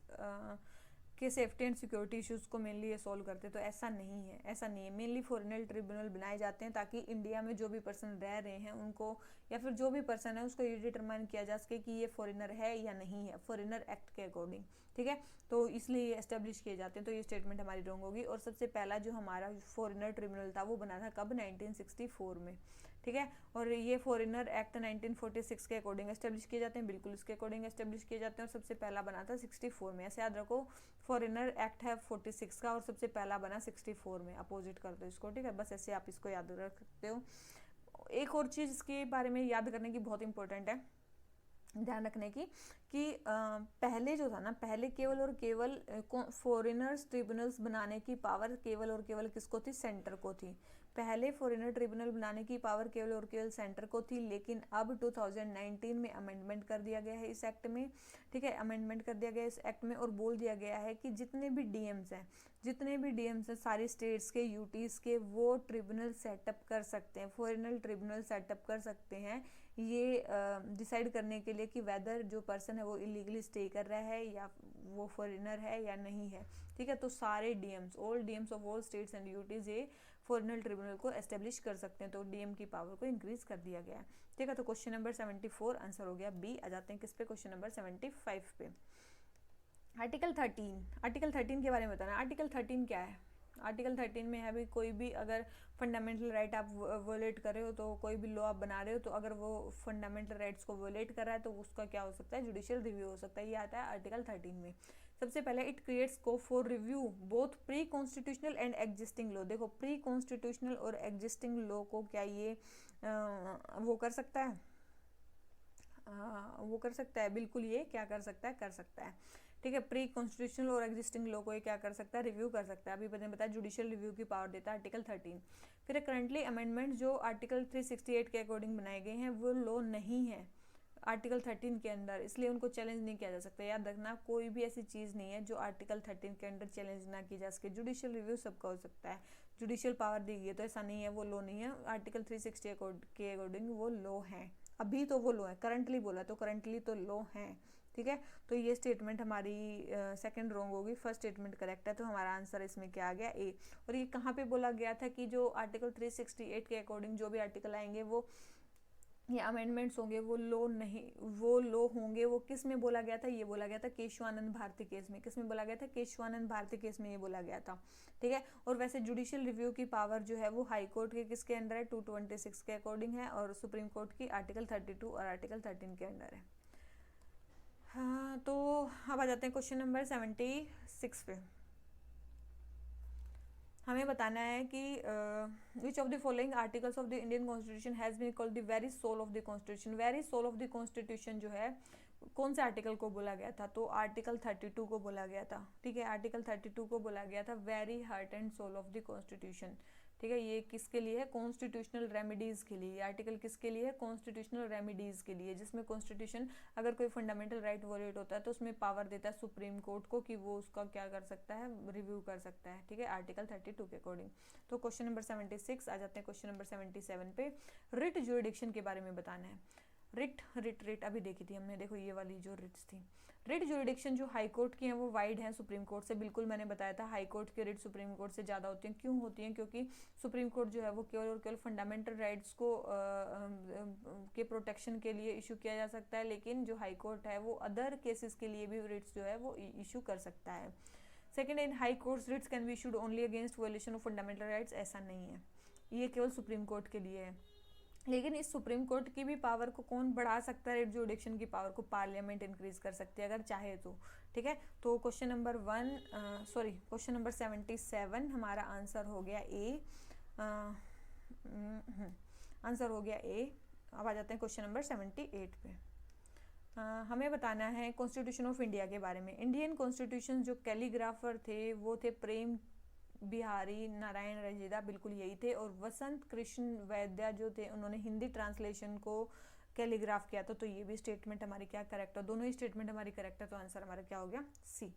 कि सेफ्टी एंड सिक्योरिटी इश्यूज़ को मेनली ये सॉल्व करते हैं, तो ऐसा नहीं है, ऐसा नहीं है। मेनली फॉरेनर ट्रिब्यूनल बनाए जाते हैं ताकि इंडिया में जो भी पर्सन रह रहे हैं उनको, या फिर जो भी पर्सन है उसको ये डिटरमाइन किया जा सके कि ये फॉरेनर है या नहीं है, फॉरेनर एक्ट के अकॉर्डिंग, ठीक है। तो इसलिए ये एस्टेब्लिश किए जाते हैं। तो ये स्टेटमेंट हमारी रॉन्ग होगी। और सबसे पहला जो हमारा फॉरेनर ट्रिब्यूनल था वो बना था कब, 1964 में, ठीक है। और ये फॉरेनर एक्ट 1946 के अकॉर्डिंग एस्टेब्लिश किए जाते हैं, बिल्कुल इसके अकॉर्डिंग एस्टेब्लिश किए जाते हैं। और सबसे पहला बना था 64 में, ऐसे याद रखो, फॉरेनर एक्ट है 46 का और सबसे पहला बना 64 में, अपोजिट कर दो इसको, ठीक है। बस ऐसे आप इसको याद रख सकते हो। एक और चीज़ इसके बारे में याद करने की बहुत इंपॉर्टेंट है, ध्यान रखने की, कि पहले जो था ना, पहले केवल और केवल फॉरेनर्स ट्रिब्यूनल्स बनाने की पावर केवल और केवल किसको थी, सेंटर को थी। पहले फॉरेनर ट्रिब्यूनल बनाने की पावर केवल और केवल सेंटर को थी, लेकिन अब 2019 में अमेंडमेंट कर दिया गया है इस एक्ट में, ठीक है। अमेंडमेंट कर दिया गया इस एक्ट में और बोल दिया गया है कि जितने भी डीएम्स हैं सारी स्टेट्स के, यूटीज़ के, वो ट्रिब्यूनल सेटअप कर सकते हैं, फॉरेनर ट्रिब्यूनल सेटअप कर सकते हैं, ये डिसाइड करने के लिए कि वेदर जो पर्सन है वो इलीगली स्टे कर रहा है या वो फॉरेनर है या नहीं है, ठीक है। तो सारे DMs, all DMs of all states and UTs ये फॉरेनर ट्रिब्यूनल को एस्टेब्लिश कर सकते हैं। तो डीएम की पावर को इंक्रीज कर दिया गया है, ठीक है। तो क्वेश्चन नंबर 74 आंसर हो गया बी। आ जाते हैं किस पे, क्वेश्चन नंबर 75 पे। आर्टिकल 13 के बारे में बताना। आर्टिकल 13 क्या है? आर्टिकल 13 में है भी कोई भी अगर फंडामेंटल राइट आप वोलेट कर रहे हो, तो कोई भी लॉ आप बना रहे हो, तो अगर वो फंडामेंटल राइट्स को वोलेट कर रहा है तो उसका क्या हो सकता है, जुडिशियल रिव्यू हो सकता है। ये आता है आर्टिकल 13 में। सबसे पहले it creates scope for review both pre constitutional and existing law. देखो, प्री कॉन्स्टिट्यूशनल और एग्जिस्टिंग लॉ को क्या ये वो कर सकता है, वो कर सकता है, बिल्कुल ये क्या कर सकता है, कर सकता है, ठीक है। प्री कॉन्स्टिट्यूशनल और एग्जिस्टिंग लॉ को ये क्या कर सकता है, रिव्यू कर सकता है। अभी मैंने बताया जुडिशियल रिव्यू की पावर देता है आर्टिकल 13। फिर करंटली अमेंडमेंट जो आर्टिकल 368 के अकॉर्डिंग बनाए गए हैं वो लॉ नहीं है आर्टिकल 13 के अंदर, इसलिए उनको चैलेंज नहीं किया जा सकता। याद रखना, कोई भी ऐसी चीज़ नहीं है जो आर्टिकल 13 के अंदर चैलेंज ना की जा सके। जुडिशियल रिव्यू सबका हो सकता है, जुडिशियल पावर दी गई है, तो ऐसा नहीं है वो लॉ नहीं है। आर्टिकल 360 के अकॉर्डिंग वो लॉ है, अभी तो वो लॉ है, करंटली बोला तो करंटली तो लॉ है, ठीक है। तो ये स्टेटमेंट हमारी सेकंड रॉन्ग होगी, फर्स्ट स्टेटमेंट करेक्ट है। तो हमारा आंसर इसमें क्या आ गया, ए। और ये कहाँ पे बोला गया था कि जो आर्टिकल 368 के अकॉर्डिंग जो भी आर्टिकल आएंगे वो ये अमेंडमेंट्स होंगे, वो लो नहीं, वो लो होंगे। वो किस में बोला गया था, ये बोला गया था केशवानंद भारती केस में। किस में बोला गया था, केशवानंद भारती केस में ये बोला गया था, ठीक है। और वैसे जुडिशियल रिव्यू की पावर जो है वो हाई कोर्ट के किसके अंडर है, 226 के अकॉर्डिंग है, और सुप्रीम कोर्ट की आर्टिकल 32 और आर्टिकल 13 के अंडर है। हाँ, तो अब आ जाते हैं क्वेश्चन नंबर 76 पे। हमें बताना है कि which of the following articles of the Indian constitution has been called the very soul of the constitution. Very soul of the constitution जो है कौन से आर्टिकल को बोला गया था, तो आर्टिकल 32 को बोला गया था, ठीक है। आर्टिकल 32 को बोला गया था very heart and soul of the constitution, ठीक है। ये किसके लिए है, कॉन्स्टिट्यूशनल रेमेडीज के लिए। आर्टिकल किसके लिए है, कॉन्स्टिट्यूशनल रेमेडीज के लिए, जिसमें कॉन्स्टिट्यूशन अगर कोई फंडामेंटल राइट वोलेट होता है तो उसमें पावर देता है सुप्रीम कोर्ट को कि वो उसका क्या कर सकता है, रिव्यू कर सकता है, ठीक है, आर्टिकल 32 के अकॉर्डिंग। तो क्वेश्चन नंबर 76 आ जाते हैं क्वेश्चन नंबर 77 पे। रिट ज्यूरिडिक्शन के बारे में बताना है। रिट अभी देखी थी हमने, देखो ये वाली जो रिट्स थी। रिट ज्यूरिडिक्शन जो हाई कोर्ट की हैं वो वाइड हैं सुप्रीम कोर्ट से, बिल्कुल मैंने बताया था हाई कोर्ट की रिट सुप्रीम कोर्ट से ज़्यादा होती हैं। क्यों होती हैं, क्योंकि सुप्रीम कोर्ट जो है वो केवल और केवल फंडामेंटल राइट्स को के प्रोटेक्शन के लिए इशू किया जा सकता है, लेकिन जो हाई कोर्ट है वो अदर केसेस के लिए भी रिट्स जो है वो इशू कर सकता है। Second, in high courts writs can be issued only against violation of fundamental rights. ऐसा नहीं है, ये केवल सुप्रीम कोर्ट के लिए है। लेकिन इस सुप्रीम कोर्ट की भी पावर को कौन बढ़ा सकता है, रिट ज्यूरिडिक्शन की पावर को पार्लियामेंट इंक्रीज कर सकती है अगर चाहे तो, ठीक है। तो क्वेश्चन नंबर 77 हमारा आंसर हो गया ए, आंसर हो गया ए। अब आ जाते हैं क्वेश्चन नंबर 78 पे। हमें बताना है कॉन्स्टिट्यूशन ऑफ इंडिया के बारे में। इंडियन कॉन्स्टिट्यूशन जो कैलीग्राफर थे वो थे प्रेम बिहारी नारायण रजीदा, बिल्कुल यही थे। और वसंत कृष्ण वैद्य जो थे उन्होंने हिंदी ट्रांसलेशन को कैलीग्राफ किया था। तो ये भी स्टेटमेंट हमारी क्या करेक्ट है, दोनों ही स्टेटमेंट हमारी करेक्ट है। तो आंसर हमारा क्या हो गया, सी।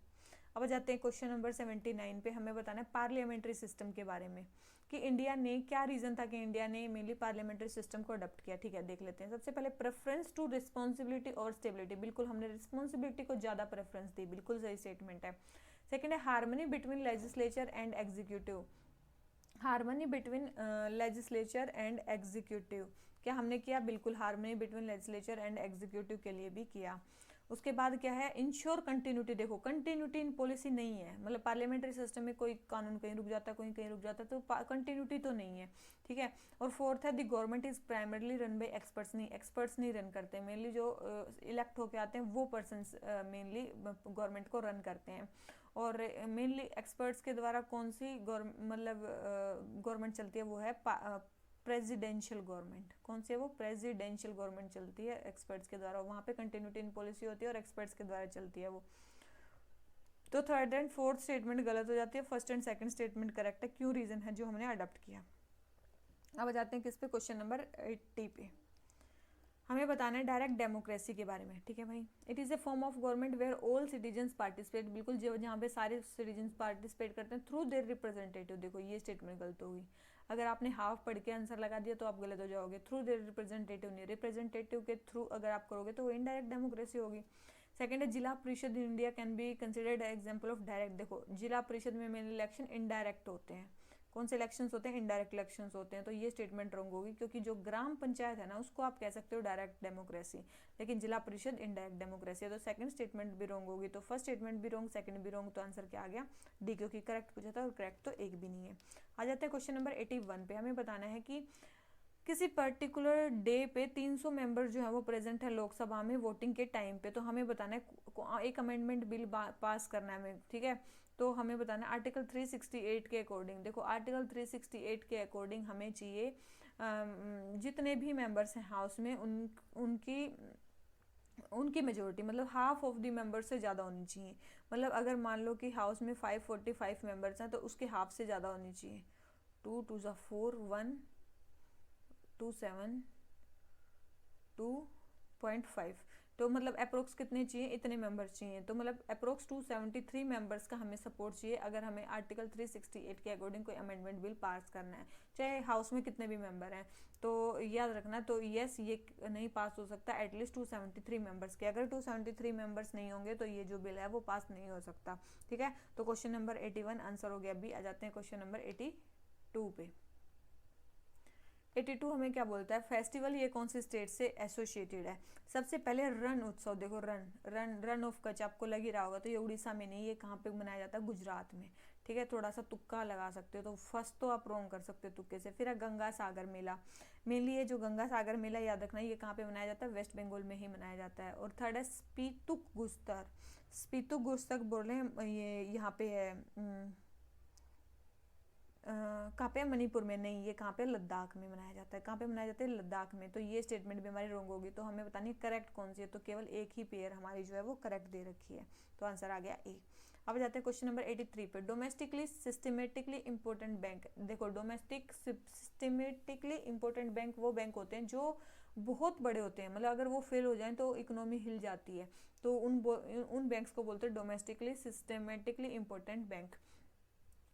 अब जाते हैं क्वेश्चन नंबर 79 पे। हमें बताना है पार्लियामेंट्री सिस्टम के बारे में कि इंडिया ने, क्या रीजन था कि इंडिया ने मेनली पार्लियामेंट्री सिस्टम को अडॉप्ट किया, ठीक है, देख लेते हैं। सबसे पहले प्रेफरेंस टू रिस्पॉन्सिबिलिटी और स्टेबिलिटी, बिल्कुल हमने रिस्पॉन्सिबिलिटी को ज़्यादा प्रेफरेंस दी, बिल्कुल सही स्टेटमेंट है। सेकेंड है harmony between legislature and executive, harmony between legislature and executive, क्या हमने किया, बिल्कुल harmony between legislature and executive के लिए भी किया। उसके बाद क्या है, इंश्योर कंटिन्यूटी, देखो कंटिन्यूटी इन पॉलिसी नहीं है, मतलब पार्लियामेंट्री सिस्टम में कोई कानून कहीं रुक जाता है, कोई कहीं रुक जाता है, तो कंटिन्यूटी तो नहीं है, ठीक है। और फोर्थ है, the government is primarily run by experts, नहीं एक्सपर्ट्स नहीं रन करते, मेनली जो इलेक्ट होके आते हैं वो पर्सन मेनली गवर्नमेंट को रन करते हैं। और मेनली एक्सपर्ट्स के द्वारा कौन सी मतलब गवर्नमेंट चलती है, वो है प्रेसिडेंशियल गवर्नमेंट, कौन सी है वो, प्रेसिडेंशियल गवर्नमेंट चलती है एक्सपर्ट्स के द्वारा, वहाँ पे कंटिन्यूटी इन पॉलिसी होती है और एक्सपर्ट्स के द्वारा चलती है वो। तो थर्ड एंड फोर्थ स्टेटमेंट गलत हो जाती है, first and second statement correct है, क्यों रीजन है जो हमने अडॉप्ट किया। अब आ जाते हैं किस पे, क्वेश्चन नंबर 80 पे। हमें बताना है डायरेक्ट डेमोक्रेसी के बारे में, ठीक है भाई। It is a form of government where all citizens participate, बिल्कुल जो जहाँ पे सारे सिटीजन्स पार्टिसिपेट करते हैं थ्रू देयर रिप्रेजेंटेटिव, देखो ये स्टेटमेंट गलत होगी, अगर आपने हाफ पढ़ के आंसर लगा दिया तो आप गलत हो जाओगे, थ्रू देयर रिप्रेजेंटेटिव नहीं, रिप्रेजेंटेटिव के थ्रू अगर आप करोगे तो वो इनडायरेक्ट डेमोक्रेसी होगी। सेकंड है जिला परिषद in India can be considered example of direct, देखो जिला परिषद में मेन इलेक्शन इनडायरेक्ट होते हैं, कौन से इलेक्शंस होते हैं, इनडायरेक्ट इलेक्शंस होते हैं, तो ये स्टेटमेंट रॉन्ग होगी, क्योंकि जो ग्राम पंचायत है ना उसको आप कह सकते हो डायरेक्ट डेमोक्रेसी, लेकिन जिला परिषद इनडायरेक्ट डेमोक्रेसी है, तो सेकंड स्टेटमेंट भी रॉन्ग होगी, तो फर्स्ट स्टेटमेंट भी रॉन्ग, सेकंड भी रॉन्ग, तो आंसर क्या आ गया, डी, क्योंकि करेक्ट पूछा था और करेक्ट तो एक भी नहीं है। आ जाते हैं क्वेश्चन नंबर 81 पे। हमें बताना है कि किसी पर्टिकुलर डे पे 300 मेंबर जो है वो प्रेजेंट है लोकसभा में वोटिंग के टाइम पे, तो हमें बताना है एक अमेंडमेंट बिल पास करना है हमें, ठीक है। तो हमें बताना है आर्टिकल 368 के अकॉर्डिंग, देखो आर्टिकल 368 के अकॉर्डिंग हमें चाहिए जितने भी मेंबर्स हैं हाउस में उनकी मेजोरिटी, मतलब हाफ ऑफ द मेंबर से ज़्यादा होनी चाहिए, मतलब अगर मान लो कि हाउस में 545 मेंबर्स हैं तो उसके हाफ से ज़्यादा होनी चाहिए, 2 2 4 1 2 7 2.5, तो मतलब अप्रोक्स कितने चाहिए, इतने मेंबर्स चाहिए, तो मतलब अप्रोक्स 273 मेंबर्स का हमें सपोर्ट चाहिए अगर हमें आर्टिकल 368 के अकॉर्डिंग कोई अमेंडमेंट बिल पास करना है, चाहे हाउस में कितने भी मेंबर हैं। तो याद रखना, तो यस ये नहीं पास हो सकता एटलीस्ट 273 मेंबर्स के, अगर 273 मेंबर्स नहीं होंगे तो ये जो बिल है वो पास नहीं हो सकता, ठीक है। तो क्वेश्चन नंबर 81 आंसर हो गया बी। आ जाते हैं क्वेश्चन नंबर 82 पे। 82 हमें क्या बोलता है, फेस्टिवल ये कौन सी स्टेट से एसोसिएटेड है। सबसे पहले रण उत्सव, देखो रन ऑफ कच्छ आपको लग ही रहा होगा, तो ये उड़ीसा में नहीं, ये कहाँ पे मनाया जाता है, गुजरात में, ठीक है। थोड़ा सा तुक्का लगा सकते हो, तो फर्स्ट तो आप रॉन्ग कर सकते हो तुक्के से। फिर है गंगा सागर मेला, मेनली ये जो गंगा सागर मेला याद रखना ये कहाँ पे मनाया जाता है, वेस्ट बंगाल में ही मनाया जाता है। और थर्ड है स्पीतुक गुस्तर, स्पीतुक गुस्तर बोल रहे हैं ये यहाँ पे है कहाँ पे, मणिपुर में नहीं, ये कहाँ पे, लद्दाख में मनाया जाता है, कहाँ पे मनाया जाता है, लद्दाख में, तो ये स्टेटमेंट भी हमारी रॉन्ग होगी, तो हमें बतानी है करेक्ट कौन सी है, तो केवल एक ही पेयर हमारी जो है वो करेक्ट दे रखी है, तो आंसर आ गया ए। अब जाते हैं क्वेश्चन नंबर 83 पे। डोमेस्टिकली सिस्टमेटिकली इंपॉर्टेंट बैंक, देखो डोमेस्टिक सिस्टमेटिकली इंपॉर्टेंट बैंक वो बैंक होते हैं जो बहुत बड़े होते हैं, मतलब अगर वो फेल हो जाएं तो इकोनॉमी हिल जाती है, तो उन बैंक्स को बोलते हैं domestically systematically important bank.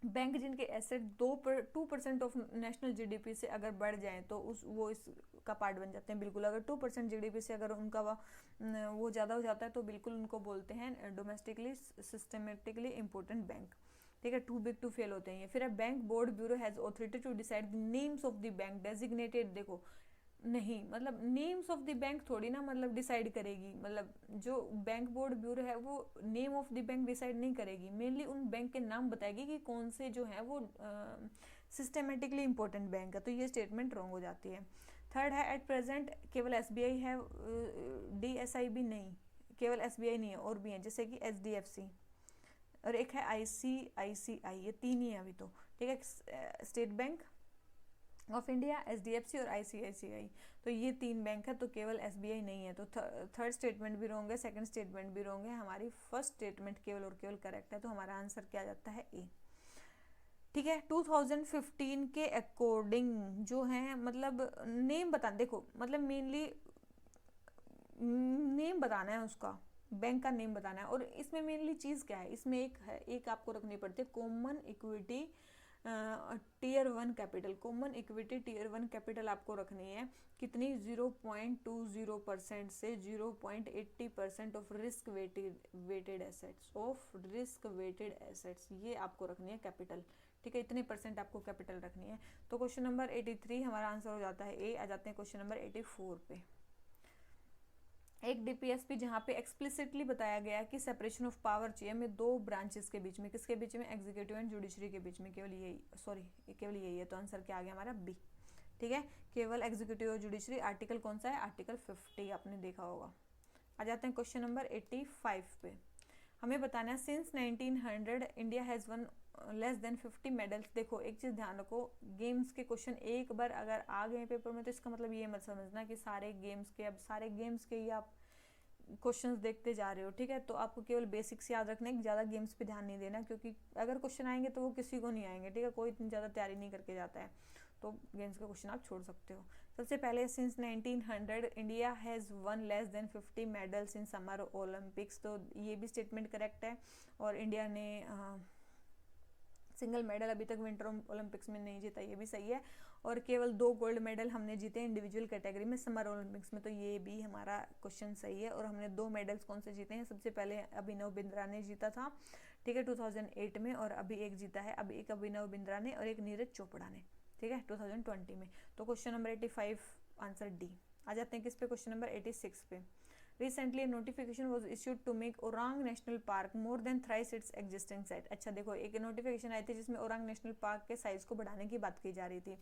Bank जिनके एसेट 2% ऑफ नेशनल जीडीपी से अगर बढ़ जाए तो वो इसका पार्ट बन जाते हैं, बिल्कुल अगर 2% जीडीपी से अगर उनका वो ज़्यादा हो जाता है तो बिल्कुल उनको बोलते हैं डोमेस्टिकली सिस्टमेटिकली इंपॉर्टेंट बैंक, ठीक है। टू बिग टू फेल होते हैं ये। फिर है bank board bureau has authority to decide the names of the bank designated, देखो नहीं, मतलब नेम्स ऑफ द बैंक थोड़ी ना मतलब डिसाइड करेगी, मतलब जो बैंक बोर्ड ब्यूरो है वो name of the bank decide नहीं करेगी, मेनली उन बैंक के नाम बताएगी कि कौन से जो है वो सिस्टमेटिकली इंपॉर्टेंट बैंक है, तो ये स्टेटमेंट रॉन्ग हो जाती है। थर्ड है एट प्रेजेंट केवल एसबीआई है, डीएसआईबी नहीं, केवल एसबीआई नहीं है और भी है, जैसे कि एचडीएफसी, और एक है आईसीआईसीआई, ये तीन ही है अभी तो, ठीक है। State bank of India, HDFC और आईसीआईसीआई, तो ये तीन बैंक है, तो केवल एसबीआई नहीं है, तो थर्ड स्टेटमेंट भी रॉन्ग है, सेकंड स्टेटमेंट भी रॉन्ग है, हमारी फर्स्ट स्टेटमेंट केवल और केवल करेक्ट है, तो हमारा आंसर क्या जाता है ए, ठीक है। 2015 के अकॉर्डिंग जो है मतलब नेम बता, देखो मतलब मेनली नेम बताना है उसका, बैंक का नेम बताना है, और इसमें मेनली चीज़ क्या है, इसमें एक आपको रखनी पड़ती है common equity tier 1 capital, common equity tier 1 capital आपको रखनी है कितनी, 0.20% से 0.80% ऑफ रिस्क वेटेड एसेट्स, ये आपको रखनी है कैपिटल, ठीक है, इतने परसेंट आपको कैपिटल रखनी है। तो क्वेश्चन नंबर 83 हमारा आंसर हो जाता है ए। आ जाते हैं क्वेश्चन नंबर 84 पे। एक डीपीएसपी जहाँ पे एक्सप्लिसिटली बताया गया कि सेपरेशन ऑफ पावर चाहिए में दो ब्रांचेस के बीच में, किसके बीच में, एग्जीक्यूटिव एंड जुडिशरी के बीच में, केवल यही है, तो आंसर क्या आ गया हमारा बी, ठीक है, केवल एग्जीक्यूटिव और जुडिशरी। आर्टिकल कौन सा है, आर्टिकल 50 आपने देखा होगा। आ जाते हैं क्वेश्चन नंबर 85 पे। हमें बताना है since 1900 India has one less than 50 medals. देखो एक चीज़ ध्यान रखो, गेम्स के क्वेश्चन एक बार अगर आ गए पेपर में तो इसका मतलब ये मत समझना कि सारे गेम्स के ही आप क्वेश्चंस देखते जा रहे हो, ठीक है। तो आपको केवल बेसिक्स याद रखना है, ज़्यादा गेम्स पे ध्यान नहीं देना, क्योंकि अगर क्वेश्चन आएंगे तो वो किसी को नहीं आएंगे, ठीक है, कोई इतनी ज़्यादा तैयारी नहीं करके जाता है, तो गेम्स के क्वेश्चन आप छोड़ सकते हो। सबसे पहले since 1900 India has one less than 50 medals in summer Olympics, तो ये भी स्टेटमेंट करेक्ट है। और इंडिया ने सिंगल मेडल अभी तक विंटर ओलंपिक्स में नहीं जीता, ये भी सही है। और केवल 2 गोल्ड मेडल हमने जीते इंडिविजुअल कैटेगरी में समर ओलंपिक्स में, तो ये भी हमारा क्वेश्चन सही है। और हमने 2 मेडल्स कौन से जीते हैं, सबसे पहले अभिनव बिंद्रा ने जीता था, ठीक है, 2008 में, और अभी एक जीता है, अभी एक अभिनव बिंद्रा ने और एक नीरज चोपड़ा ने, ठीक है, 2020 में। तो क्वेश्चन नंबर 85 आंसर डी। आ जाते हैं किस पे, क्वेश्चन नंबर 86 पे। Recently a notification was issued to make Orang National Park more than thrice its existing site। अच्छा देखो, एक नोटिफिकेशन आई थी जिसमें ओरांग नेशनल पार्क के साइज को बढ़ाने की बात की जा रही थी,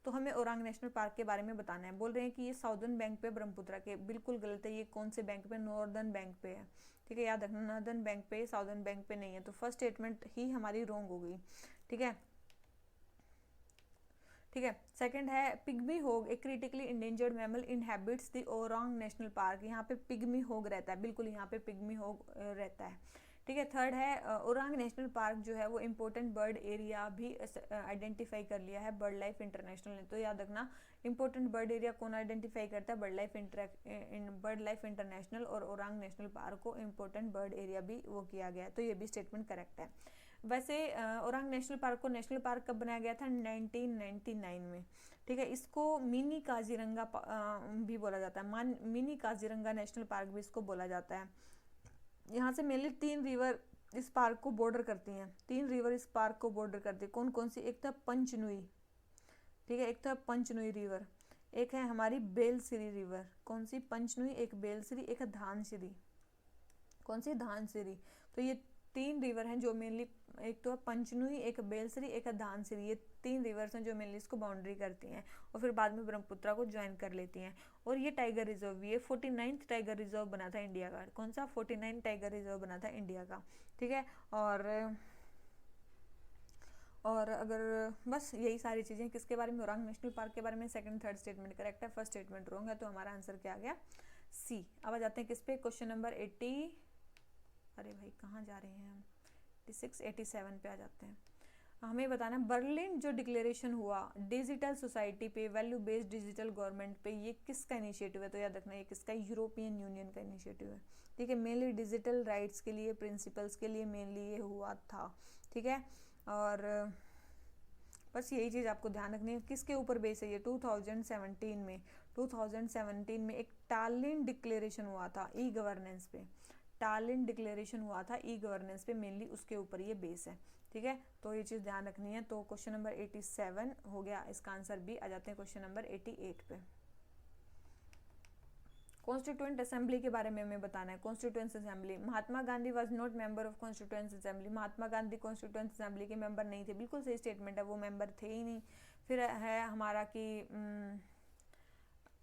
तो हमें ओरांग नेशनल पार्क के बारे में बताना है। बोल रहे हैं कि ये साउदर्न बैंक पे ब्रह्मपुत्रा के, बिल्कुल गलत है, ये कौन से बैंक पे, नॉर्दर्न बैंक पे है, ठीक है, याद रखना, नॉर्दर्न बैंक पे, साउदर्न बैंक पे नहीं है, तो फर्स्ट स्टेटमेंट ही हमारी रॉन्ग हो गई, ठीक है, ठीक है। सेकंड है पिग्मी होग, एक critically endangered mammal inhabits the Orang national park, यहाँ पे पिग्मी होग रहता है, बिल्कुल यहाँ पे पिग्मी होग रहता है, ठीक है। थर्ड है ओरांग नेशनल पार्क जो है वो इम्पोर्टेंट बर्ड एरिया भी आइडेंटिफाई कर लिया है बर्ड लाइफ इंटरनेशनल ने, तो याद रखना इंपॉर्टेंट बर्ड एरिया कौन आइडेंटिफाई करता है, बर्ड लाइफ इंटरनेशनल, और ओरांग नेशनल पार्क को इम्पोर्टेंट बर्ड एरिया भी वो किया गया है, तो ये भी स्टेटमेंट करेक्ट है। वैसे ओरांग नेशनल पार्क को नेशनल पार्क कब बनाया गया था, 1999 में, ठीक है। इसको मिनी काजीरंगा भी बोला जाता है, मिनी काजीरंगा नेशनल पार्क भी इसको बोला जाता है। यहाँ से मेनली 3 रिवर इस पार्क को बॉर्डर करती हैं, 3 रिवर इस पार्क को बॉर्डर करती है, कौन कौन सी, एक था पंचनुई, ठीक है, एक था पंचनुई रिवर, एक है हमारी बेलसिरी रिवर, कौन सी, पंचनुई, एक बेलसिरी, एक है धानसिरी, कौन सी, धानसिरी। तो ये 3 रिवर हैं जो मेनली, एक तो है पंचनुई, एक बेलसरी, एक है धानसिरी, ये 3 रिवर्स हैं जो मेनली इसको बाउंड्री करती हैं और फिर बाद में ब्रह्मपुत्रा को ज्वाइन कर लेती हैं। और ये टाइगर रिजर्व भी है, 49th टाइगर रिजर्व बना था इंडिया का, कौन सा, 49 टाइगर रिजर्व बना था इंडिया का, ठीक है। और अगर बस यही सारी चीज़ें किसके बारे में, ओरांग नेशनल पार्क के बारे में। सेकंड थर्ड स्टेटमेंट करेक्ट है, फर्स्ट स्टेटमेंट रॉन्ग है, तो हमारा आंसर क्या आ गया, सी। अब आ जाते हैं किस पे, क्वेश्चन नंबर 80, अरे भाई कहाँ जा रहे हैं हम, 87 पे आ जाते हैं। हमें बताना बर्लिन जो डिक्लेरेशन हुआ डिजिटल सोसाइटी पे, वैल्यू बेस्ड डिजिटल गवर्नमेंट पे, ये किसका इनिशिएटिव है, तो याद रखना ये किसका, यूरोपियन यूनियन का इनिशिएटिव है, ठीक है। मेनली डिजिटल राइट्स के लिए, प्रिंसिपल्स के लिए मेनली ये हुआ था, ठीक है। और बस यही चीज़ आपको ध्यान रखनी है, किसके ऊपर बेस है ये, 2017 में एक टालिन डिक्लेरेशन हुआ था ई गवर्नेंस पे, टालिन डिक्लेरेशन हुआ था ई गवर्नेंस पे, मेनली उसके ऊपर ये बेस है, ठीक है। तो ये चीज़ ध्यान रखनी है। तो क्वेश्चन नंबर 87 हो गया, इसका आंसर बी। आ जाते हैं क्वेश्चन नंबर 88 पे। कॉन्स्टिट्यूएंट असेंबली के बारे में हमें बताना है। Constituent assembly, Mahatma Gandhi was not member of constituent assembly, Mahatma Gandhi constituent assembly के मेंबर नहीं थे, बिल्कुल सही स्टेटमेंट है, वो मेंबर थे ही नहीं। फिर है हमारा कि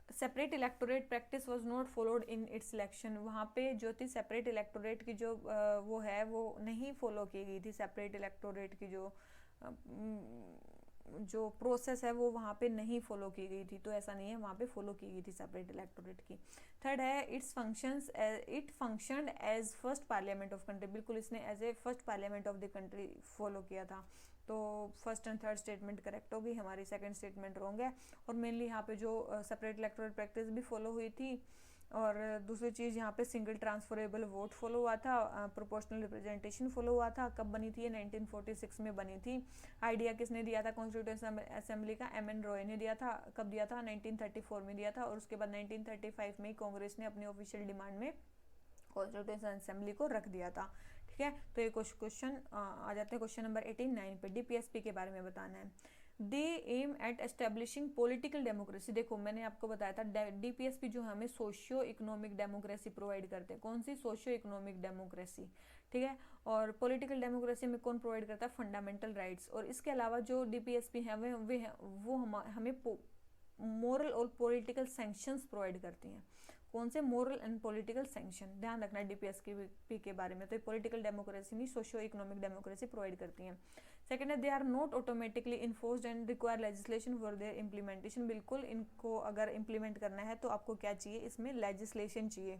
separate electorate practice was not followed in its election, वहाँ पे जो थी सेपरेट इलेक्टोरेट की जो वो है वो नहीं फॉलो की गई थी, सेपरेट इलेक्टोरेट की जो प्रोसेस है वो वहाँ पे नहीं फॉलो की गई थी, तो ऐसा नहीं है, वहाँ पे फॉलो की गई थी सेपरेट इलेक्टोरेट की। थर्ड है it functioned as first parliament of country, बिल्कुल इसने as a first parliament of the country follow किया था, तो first and third statement correct होगी, हमारी सेकंड स्टेटमेंट रॉन्ग है। और मेनली यहाँ पे जो सेपरेट इलेक्टोरल प्रैक्टिस भी फॉलो हुई थी और दूसरी चीज़ यहाँ पे सिंगल ट्रांसफरेबल वोट फॉलो हुआ था, प्रोपोर्शनल रिप्रेजेंटेशन फॉलो हुआ था। कब बनी थी ये? 1946 में बनी थी। आइडिया किसने दिया था कॉन्स्टिट्यूशन असेंबली का? एम एन रॉय ने दिया था। कब दिया था? 1934 में दिया था। और उसके बाद 1935 में कांग्रेस ने अपनी ऑफिशियल डिमांड में कॉन्स्टिट्यूशन असेंबली को रख दिया था। ठीक है, तो ये कुछ क्वेश्चन आ जाते हैं क्वेश्चन नंबर 89 पे। डीपीएसपी के बारे में बताना है। They aim at establishing political democracy. देखो मैंने आपको बताया था डीपीएसपी जो हमें सोशियो इकोनॉमिक डेमोक्रेसी प्रोवाइड करते हैं। कौन सी? Socio economic democracy. ठीक है, और पॉलिटिकल डेमोक्रेसी में कौन प्रोवाइड करता है? Fundamental rights. और इसके अलावा जो डीपीएसपी है वो हमें मोरल और पॉलिटिकल सैंक्शंस प्रोवाइड करती हैं। कौन से? Moral and political sanction. ध्यान रखना डीपीएसपी के बारे में। तो ये पॉलिटिकल डेमोक्रेसी नहीं, सोशियो इकोनॉमिक डेमोक्रेसी प्रोवाइड करती हैं। सेकेंड है, they are not automatically enforced and require legislation for their implementation. बिल्कुल, इनको अगर इम्प्लीमेंट करना है तो आपको क्या चाहिए? इसमें लेजिस्लेशन चाहिए।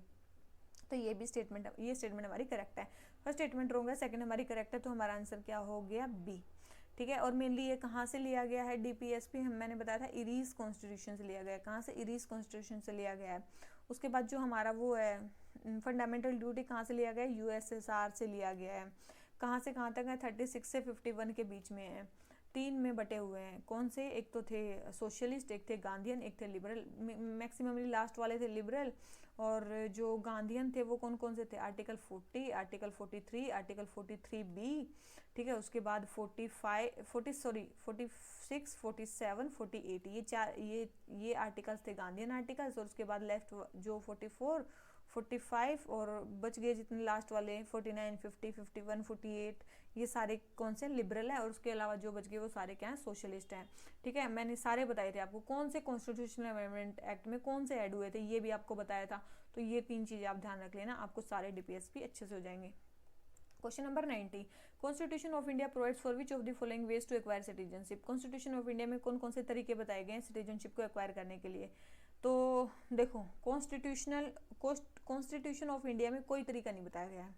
तो ये स्टेटमेंट हमारी करेक्ट है। फर्स्ट स्टेटमेंट रॉन्ग है, सेकंड हमारी करेक्ट है, तो हमारा आंसर क्या हो गया? बी। ठीक है, और मेनली ये कहाँ से लिया गया है? डीपीएसपी मैंने बताया था इरीज कॉन्स्टिट्यूशन से लिया गया है। कहाँ से? इरीज कॉन्स्टिट्यूशन से लिया गया है। उसके बाद जो हमारा वो है फंडामेंटल ड्यूटी कहाँ से लिया गया है? यूएसएसआर से लिया गया है। कहाँ से कहाँ तक है? 36 से 51 के बीच में है। 3 में बटे हुए हैं। कौन से? एक तो थे सोशलिस्ट, एक थे गांधीयन, एक थे लिबरल। मैक्सिममली लास्ट वाले थे लिबरल। और जो गांधीयन थे वो कौन कौन से थे? Article 40, article 43, article 43B। ठीक है, उसके बाद 46, 47, 48 ये आर्टिकल्स थे गांधीयन आर्टिकल्स। और उसके बाद लेफ्ट जो 44, 45 और बच गए जितने लास्ट वाले 49, 50, 51, 48 ये सारे कौन से? लिबरल है। और उसके अलावा जो बच गए वो सारे क्या हैं? सोशलिस्ट हैं। ठीक है, मैंने सारे बताए थे आपको। कौन से कॉन्स्टिट्यूशनल अमेंडमेंट एक्ट में कौन से ऐड हुए थे ये भी आपको बताया था। तो ये 3 चीजें आप ध्यान रख लेना, आपको सारे डीपीएसपी अच्छे से हो जाएंगे। Question number 90, constitution of India provides for which of the following ways to acquire citizenship. Constitution of India में कौन कौन से तरीके बताए गए हैं सिटीजनशिप को एक्वायर करने के लिए? तो देखो कॉन्स्टिट्यूशन ऑफ इंडिया में कोई तरीका नहीं बताया गया है।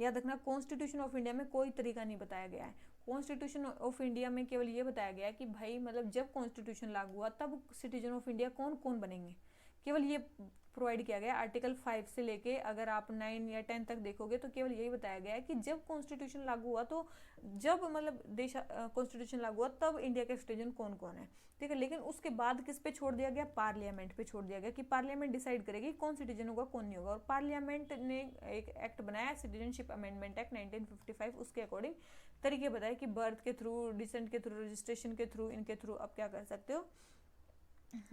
याद रखना, कॉन्स्टिट्यूशन ऑफ इंडिया में कोई तरीका नहीं बताया गया है। कॉन्स्टिट्यूशन ऑफ इंडिया में केवल ये बताया गया है कि भाई मतलब जब कॉन्स्टिट्यूशन लागू हुआ तब सिटीजन ऑफ इंडिया कौन कौन बनेंगे, केवल ये प्रोवाइड किया गया। आर्टिकल 5 से लेके अगर आप 9 या 10 तक देखोगे तो केवल यही बताया गया है कि जब कॉन्स्टिट्यूशन लागू हुआ तो जब मतलब देश कॉन्स्टिट्यूशन लागू हुआ तब इंडिया के सिटीजन कौन कौन है। ठीक है, लेकिन उसके बाद किस पे छोड़ दिया गया? पार्लियामेंट पे छोड़ दिया गया कि पार्लियामेंट डिसाइड करेगी कौन सिटीजन होगा कौन नहीं होगा। और पार्लियामेंट ने एक एक्ट बनाया सिटीजनशिप अमेंडमेंट एक्ट 1955। उसके अकॉर्डिंग तरीके बताए कि बर्थ के थ्रू, डिसेंट के थ्रू, रजिस्ट्रेशन के थ्रू, इनके थ्रू आप क्या कर सकते हो?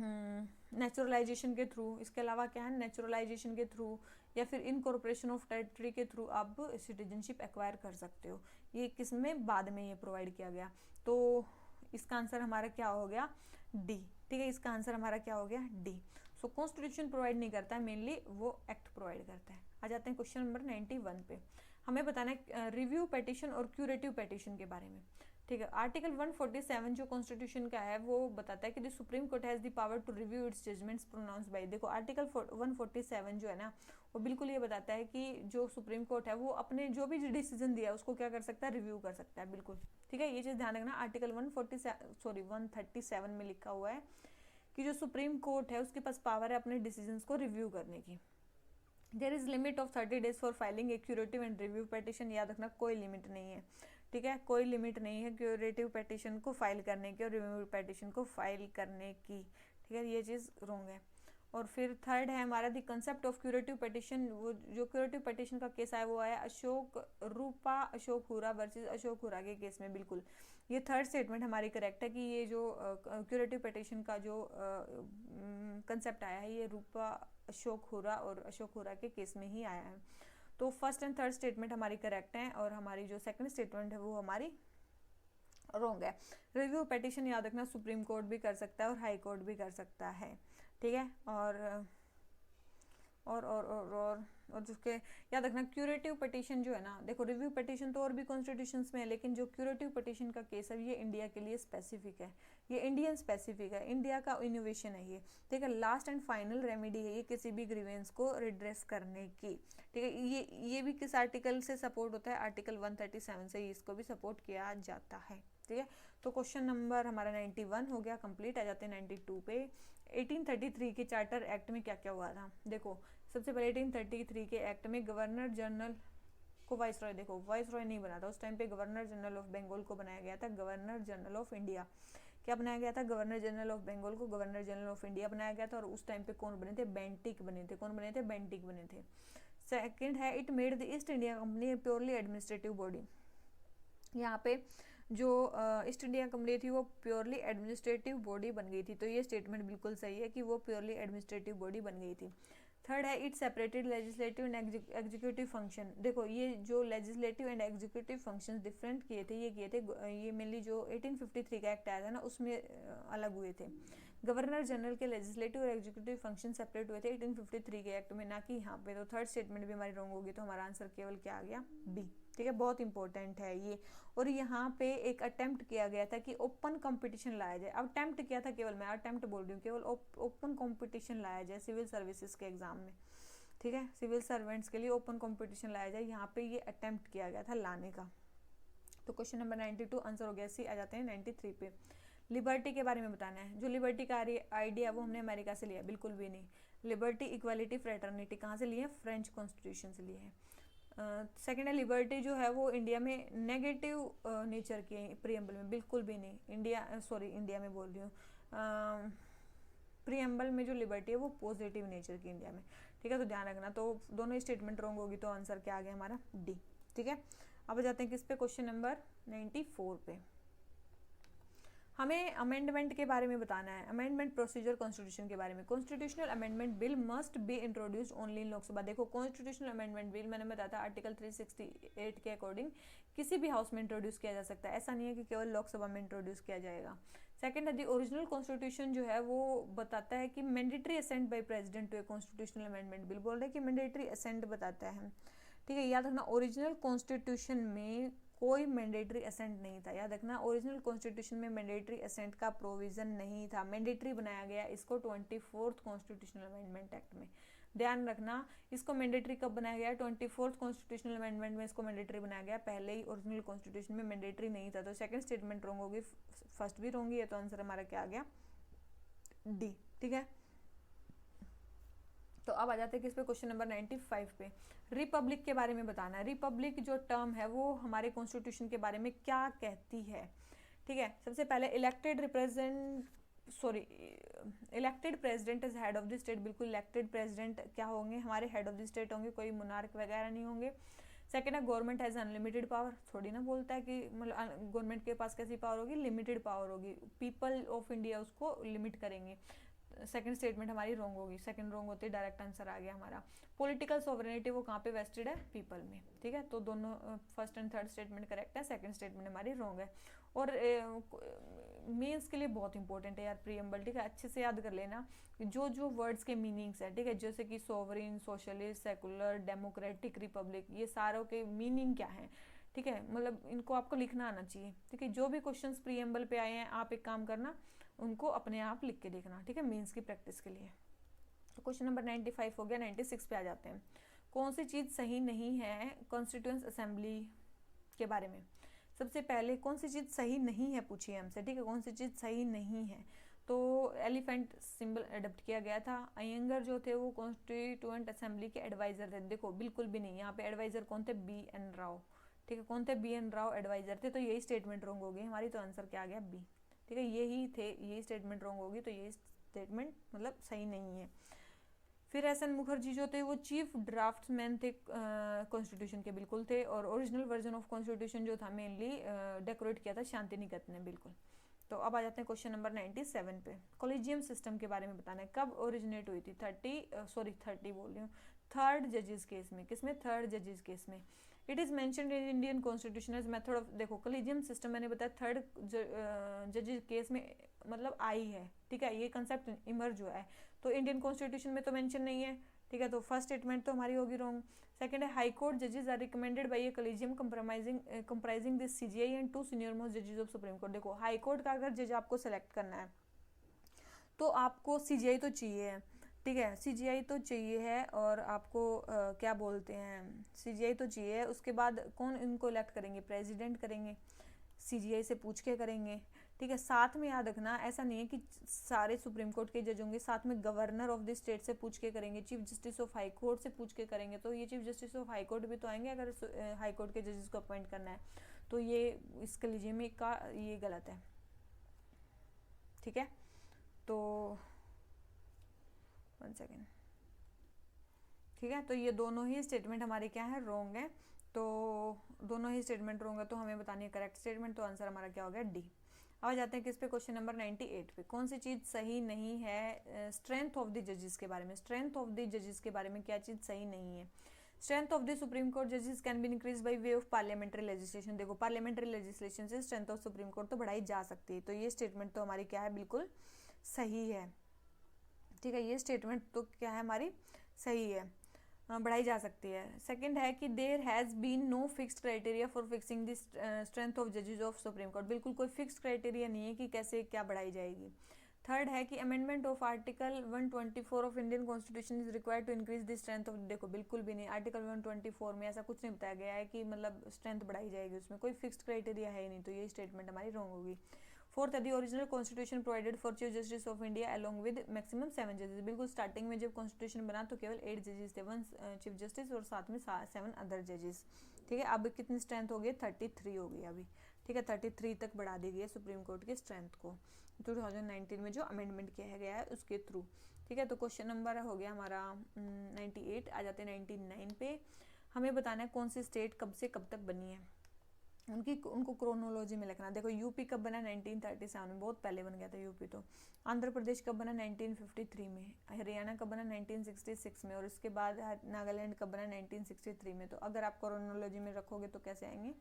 नेचुरलाइजेशन के थ्रू। इसके अलावा क्या है? नेचुरलाइजेशन के थ्रू या फिर इनकॉर्पोरेशन ऑफ टेरिटरी के थ्रू आप सिटीजनशिप एक्वायर कर सकते हो। ये किस में? बाद में ये प्रोवाइड किया गया। तो इसका आंसर हमारा क्या हो गया? डी। ठीक है, इसका आंसर हमारा क्या हो गया? डी। सो कॉन्स्टिट्यूशन प्रोवाइड नहीं करता है, मेनली वो एक्ट प्रोवाइड करता है। आ जाते हैं क्वेश्चन नंबर 91 पे। हमें बताना है रिव्यू पेटिशन और क्यूरेटिव पेटिशन के बारे में। ठीक है, आर्टिकल 147 जो कॉन्स्टिट्यूशन का है वो बताता है कि the supreme court has the power to review its judgments pronounced by. देखो आर्टिकल 147 जो है ना वो बिल्कुल ये बताता है कि जो सुप्रीम कोर्ट है वो अपने जो भी डिसीजन दिया है उसको क्या कर सकता है? रिव्यू कर सकता है। बिल्कुल ठीक है, ये चीज ध्यान रखना। आर्टिकल 137 में लिखा हुआ है कि जो सुप्रीम कोर्ट है उसके पास पावर है अपने डिसीजन को रिव्यू करने की। There is limit of 30 days for filing a curative and review petition. याद रखना, कोई लिमिट नहीं है। ठीक है, कोई लिमिट नहीं है क्यूरेटिव पेटिशन को फाइल करने की और रिव्यू पेटिशन को फाइल करने की। ठीक है, ये चीज़ रॉन्ग है। और फिर थर्ड है हमारा the concept of curative petition. वो जो क्यूरेटिव पेटिशन का केस आया वो आया अशोक हुरा वर्सेस अशोक हुरा के केस में। बिल्कुल ये थर्ड स्टेटमेंट हमारी करेक्ट है कि ये जो क्यूरेटिव पेटिशन का जो कंसेप्ट आया है ये रूपा अशोक हुरा और अशोक हुरा के केस में ही आया है। तो फर्स्ट एंड थर्ड स्टेटमेंट हमारी करेक्ट हैं और हमारी जो सेकंड स्टेटमेंट है वो हमारी रॉन्ग है। रिव्यू पेटिशन याद रखना सुप्रीम कोर्ट भी कर सकता है और हाई कोर्ट भी कर सकता है। ठीक है, और जिसके याद रखना क्यूरेटिव पिटीशन जो है ना, देखो रिव्यू पिटीशन तो और भी कॉन्स्टिट्यूशंस में है लेकिन जो क्यूरेटिव पिटीशन का केस है ये इंडिया के लिए स्पेसिफिक है, ये इंडियन स्पेसिफिक है, इंडिया का इनोवेशन है ये। ठीक है, लास्ट एंड फाइनल रेमेडी है ये किसी भी ग्रीवेंस को रिड्रेस करने की। ठीक है, ये भी किस आर्टिकल से सपोर्ट होता है? आर्टिकल 137 से इसको भी सपोर्ट किया जाता है। ठीक है। तो क्वेश्चन नंबर हमारा 91 हो गया कंप्लीट। आ जाते हैं 92 पे। 1833 के चार्टर एक्ट में क्या क्या हुआ था। देखो सबसे पहले 1833 के एक्ट में गवर्नर जनरल को वाइस रॉय, देखो वाइस रॉय नहीं बना था उस टाइम पे, गवर्नर जनरल ऑफ बंगाल को बनाया गया था गवर्नर जनरल ऑफ इंडिया। क्या बनाया गया था, गवर्नर जनरल ऑफ बंगाल को गवर्नर जनरल ऑफ इंडिया बनाया गया था। और उस टाइम पे कौन बने थे, बेंटिक बने थे। कौन बने थे, बेंटिक बने थे। सेकंड है, it made the east India company purely administrative body. यहाँ पे जो ईस्ट इंडिया कंपनी थी वो प्योरली एडमिनिस्ट्रेटिव बॉडी बन गई थी। तो ये स्टेटमेंट बिल्कुल सही है कि वो प्योरली एडमिनिस्ट्रेटिव बॉडी बन गई थी। थर्ड है, it separated legislative and executive function. देखो ये जो legislative and executive functions different किए थे, ये मेनली जो 1853 का एक्ट आया था ना उसमें अलग हुए थे। गवर्नर जनरल के लेजिस्लेटिव और एग्जीक्यूटिव फंक्शन सेपरेट हुए थे 1853 के एक्ट में, ना कि यहाँ पे। तो थर्ड स्टेटमेंट भी हमारी रॉन्ग होगी, तो हमारा आंसर केवल क्या आ गया, बी। ठीक है, बहुत इंपॉर्टेंट है ये। और यहाँ पे एक अटेम्प्ट किया गया था कि ओपन कंपटीशन लाया जाए। अब अटेम्प्ट किया था, केवल मैं अटेम्प्ट बोल रही हूँ, केवल ओपन कंपटीशन लाया जाए सिविल सर्विसेज के एग्जाम में। ठीक है, सिविल सर्वेंट्स के लिए ओपन कंपटीशन लाया जाए, यहाँ पे ये अटेम्प्ट किया गया था लाने का। तो क्वेश्चन नंबर 92 आंसर हो गया सी। आ जाते हैं 93 पे। लिबर्टी के बारे में बताना है। जो लिबर्टी का आइडिया वो हमने अमेरिका से लिया, बिल्कुल भी नहीं। लिबर्टी, इक्वालिटी, फ्रेटर्निटी कहाँ से लिए हैं, फ्रेंच कॉन्स्टिट्यूशन से लिए हैं। सेकेंड है, लिबर्टी जो है वो इंडिया में नेगेटिव नेचर की है प्रीएम्बल में, बिल्कुल भी नहीं। इंडिया में बोल रही हूँ, प्रीएम्बल में जो लिबर्टी है वो पॉजिटिव नेचर की इंडिया में। ठीक है, तो ध्यान रखना। तो दोनों स्टेटमेंट रॉन्ग होगी, तो आंसर क्या आ गया हमारा, डी। ठीक है, अब जाते हैं किस पे, क्वेश्चन नंबर 94 पे। हमें अमेंडमेंट के बारे में बताना है, अमेंडमेंट प्रोसीजर कॉन्स्टिट्यूशन के बारे में। Constitutional amendment bill must be introduced only in Lok Sabha. देखो कॉन्स्टिट्यूशनल अमेंडमेंट बिल मैंने बताया था आर्टिकल 368 के अकॉर्डिंग किसी भी हाउस में इंट्रोड्यूस किया जा सकता है, ऐसा नहीं है कि केवल लोकसभा में इंट्रोड्यूस किया जाएगा। सेकंड है, द ओरिजिनल कॉन्स्टिट्यूशन जो है वो बताता है कि mandatory assent by president to a constitutional amendment bill. बोल रहे हैं कि मैंडेटरी असेंट बताता है। ठीक है, याद रखना ओरिजिनल कॉन्स्टिट्यूशन में कोई मैंडेटरी असेंट नहीं था। याद रखना ओरिजिनल कॉन्स्टिट्यूशन में मैंडेटरी असेंट का प्रोविजन नहीं था, मैंडेटरी बनाया गया इसको 24th कॉन्स्टिट्यूशनल अमेंडमेंट एक्ट में। ध्यान रखना, इसको मैंडेटरी कब बनाया गया, 24th कॉन्स्टिट्यूशनल अमेंडमेंट में इसको मैंडेटरी बनाया गया, पहले ही ओरिजिनल कॉन्स्टिट्यूशन में मैंडेटरी नहीं था। तो सेकंड स्टेटमेंट रॉन्ग होगी, फर्स्ट भी रॉन्ग है, तो आंसर हमारा क्या आ गया, डी। ठीक है, तो अब आ जाते हैं किस पे, क्वेश्चन नंबर 95 पे। रिपब्लिक के बारे में बताना है। रिपब्लिक जो टर्म है वो हमारे कॉन्स्टिट्यूशन के बारे में क्या कहती है। ठीक है, सबसे पहले elected president is head of the state. बिल्कुल, इलेक्टेड प्रेसिडेंट क्या होंगे, हमारे हेड ऑफ द स्टेट होंगे, कोई मोनार्क वगैरह नहीं होंगे। सेकेंड है, गवर्नमेंट हैज अनलिमिटेड पावर। थोड़ी ना बोलता है कि मतलब गवर्नमेंट के पास कैसी पावर होगी, लिमिटेड पावर होगी, पीपल ऑफ इंडिया उसको लिमिट करेंगे। सेकंड स्टेटमेंट हमारी रॉन्ग होगी, सेकंड रॉन्ग होती है, डायरेक्ट आंसर आ गया हमारा। पॉलिटिकल सॉवरेनिटी वो कहाँ पे वेस्टेड है, पीपल में। ठीक है, तो दोनों first and third statement correct है, सेकंड स्टेटमेंट हमारी रॉन्ग है। और मेंस के लिए बहुत इंपॉर्टेंट है यार प्रीएम्बल। ठीक है, अच्छे से याद कर लेना जो जो वर्ड्स के मीनिंग्स है। ठीक है, जैसे कि sovereign, socialist, secular, democratic, Republic, ये सारों के मीनिंग क्या है। ठीक है, मतलब इनको आपको लिखना आना चाहिए। ठीक है, जो भी क्वेश्चंस प्रीएम्बल पे आए हैं आप एक काम करना, उनको अपने आप लिख के देखना। ठीक है, मेंस की प्रैक्टिस के लिए। तो क्वेश्चन नंबर 95 हो गया, 96 पे आ जाते हैं। कौन सी चीज़ सही नहीं है कॉन्स्टिट्यूएंट असेंबली के बारे में। सबसे पहले कौन सी चीज़ सही नहीं है पूछिए हमसे। ठीक है, कौन सी चीज़ सही नहीं है, तो एलिफेंट सिंबल अडॉप्ट किया गया था। अयंगर जो थे वो कॉन्स्टिट्यूएंट असेंबली के एडवाइजर थे। देखो बिल्कुल भी नहीं, यहाँ पे एडवाइजर कौन थे, BN राव। ठीक है, कौन थे, BN राव एडवाइजर थे। तो यही स्टेटमेंट रॉन्ग होगी हमारी, तो आंसर क्या आ गया, बी। ठीक है, यही स्टेटमेंट रॉन्ग होगी, तो यही स्टेटमेंट मतलब सही नहीं है। फिर SN मुखर्जी जो थे वो चीफ ड्राफ्ट्समैन थे कॉन्स्टिट्यूशन के, बिल्कुल थे। और ओरिजिनल वर्जन ऑफ कॉन्स्टिट्यूशन जो था मेनली डेकोरेट किया था शांति निकेतन ने, बिल्कुल। तो अब आ जाते हैं क्वेश्चन नंबर 97 पे। कॉलेजियम सिस्टम के बारे में बताना है, कब ओरिजिनेट हुई थी, 30 बोल रही हूँ, थर्ड जजेस केस में। किसमें, थर्ड जजेस केस में। It is mentioned in Indian constitution as method of, देखो कॉलेजियम सिस्टम मैंने बताया थर्ड जजेस केस में मतलब आई है। ठीक है, ये कंसेप्ट इमर्ज हुआ है, तो इंडियन कॉन्स्टिट्यूशन में तो मेंशन नहीं है। ठीक है, तो फर्स्ट स्टेटमेंट तो हमारी होगी रॉन्ग। सेकंड है, हाई कोर्ट जजेस are recommended by a collegium comprising this CJI and 2 senior most जजेस ऑफ सुप्रीम कोर्ट। देखो हाई कोर्ट का अगर जज आपको सेलेक्ट करना है तो आपको CJI तो चाहिए है। ठीक है, CJI तो चाहिए है, और आपको क्या बोलते हैं, CJI तो चाहिए है। उसके बाद कौन इनको इलेक्ट करेंगे, प्रेसिडेंट करेंगे। CGI से पूछ के करेंगे, ठीक है। साथ में याद रखना, ऐसा नहीं है कि सारे सुप्रीम कोर्ट के जज होंगे, साथ में गवर्नर ऑफ द स्टेट से पूछ के करेंगे, chief justice of high court से पूछ के करेंगे। तो ये chief justice of high court भी तो आएंगे अगर हाई कोर्ट के जजेस को अपॉइंट करना है, तो ये इस कलीजियम में का ये गलत है, ठीक है। तो 1 सेकेंड, ठीक है। तो ये दोनों ही स्टेटमेंट हमारे क्या है, रॉन्ग है। तो दोनों ही स्टेटमेंट रॉन्ग है, तो हमें बतानी है करेक्ट स्टेटमेंट। तो आंसर हमारा क्या हो गया, डी। अब जाते हैं किस पे, क्वेश्चन नंबर 98 पे। कौन सी चीज़ सही नहीं है स्ट्रेंथ ऑफ द जजेस के बारे में। स्ट्रेंथ ऑफ द जजेस के बारे में क्या चीज़ सही नहीं है। Strength of the supreme court जजेस can be increase by way of parliamentary legislation. देखो पार्लियामेंट्री लेजिस्लेशन से स्ट्रेंथ ऑफ सुप्रीम कोर्ट तो बढ़ाई जा सकती है, तो ये स्टेटमेंट तो हमारी क्या है, बिल्कुल सही है, ठीक है। ये स्टेटमेंट तो क्या है, हमारी सही है, बढ़ाई जा सकती है। सेकंड है कि there has been no fixed criteria for fixing the strength of जजेस ऑफ सुप्रीम कोर्ट। बिल्कुल कोई फिक्स्ड क्राइटेरिया नहीं है कि कैसे क्या बढ़ाई जाएगी। थर्ड है कि amendment of article 124 of Indian constitution is required to increase the strength of. देखो बिल्कुल भी नहीं, आर्टिकल 124 में ऐसा कुछ नहीं बताया गया है कि मतलब स्ट्रेंथ बढ़ाई जाएगी, उसमें कोई फिक्स्ड क्राइटेरिया है ही नहीं, तो ये स्टेटमेंट हमारी रॉन्ग होगी। फोर्थ है the original constitution provided for chief justice of India along with maximum 7 जजेस। बिल्कुल स्टार्टिंग में जब कॉन्स्टिट्यूशन बना तो केवल 8 जजेस थे, 1 चीफ जस्टिस और साथ में 7 अदर जजेस, ठीक है। अब कितनी स्ट्रेंथ हो गई, 33 हो गई अभी, ठीक है। 33 तक बढ़ा दी गई है सुप्रीम कोर्ट की स्ट्रेंथ को 2019 में जो अमेंडमेंट किया गया है उसके थ्रू, ठीक है। तो क्वेश्चन नंबर हो गया हमारा 98। आ जाते हैं 99 पे। हमें बताना है कौन सी स्टेट कब से कब तक बनी है, उनको क्रोनोलॉजी में लिखना। देखो यूपी कब बना, 1937 में, बहुत पहले बन गया था यूपी। तो आंध्र प्रदेश कब बना, 1953 में। हरियाणा कब बना, 1966 में। और इसके बाद नागालैंड कब बना, 1963 में। तो अगर आप क्रोनोलॉजी में रखोगे तो कैसे आएंगे,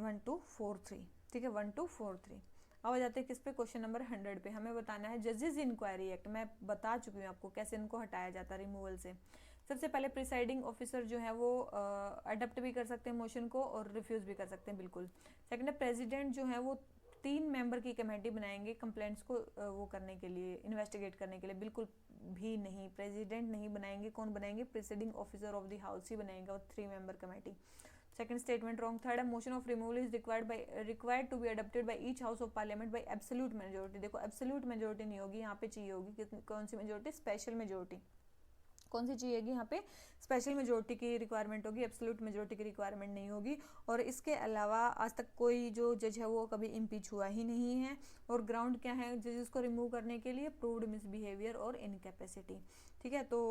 1 2 4 3, ठीक है, 1 2 4 3। अब आ जाते हैं किस पे, क्वेश्चन नंबर 100 पे। हमें बताना है जजेस इंक्वायरी एक्ट। मैं बता चुकी हूँ आपको कैसे इनको हटाया जाता है रिमूवल से। सबसे पहले प्रिसाइडिंग ऑफिसर जो है वो अडप्ट भी कर सकते हैं मोशन को और रिफ्यूज़ भी कर सकते हैं, बिल्कुल। सेकंड है प्रेसिडेंट जो है वो 3 मेंबर की कमेटी बनाएंगे कंप्लेंट्स को वो करने के लिए, इन्वेस्टिगेट करने के लिए। बिल्कुल भी नहीं, प्रेसिडेंट नहीं बनाएंगे, कौन बनाएंगे, presiding officer of the house ही बनाएंगे, और 3 member committee. Second statement wrong. Third है motion of removal is required to be adopted by each house of parliament by absolute majority. देखो एब्सोल्यूट मेजोरिटी नहीं होगी, यहाँ पे चाहिए होगी कौन सी मेजोरिटी, स्पेशल मेजोरिटी। कौन सी चाहिएगी, यहाँ पे स्पेशल मेजोरिटी की रिक्वायरमेंट होगी, एब्सोल्यूट मेजोरिटी की रिक्वायरमेंट नहीं होगी। और इसके अलावा आज तक कोई जो जज है वो कभी इम्पीच हुआ ही नहीं है। और ग्राउंड क्या है जजेस को रिमूव करने के लिए, प्रूव्ड मिसबिहेवियर और इनकैपेसिटी, ठीक है। तो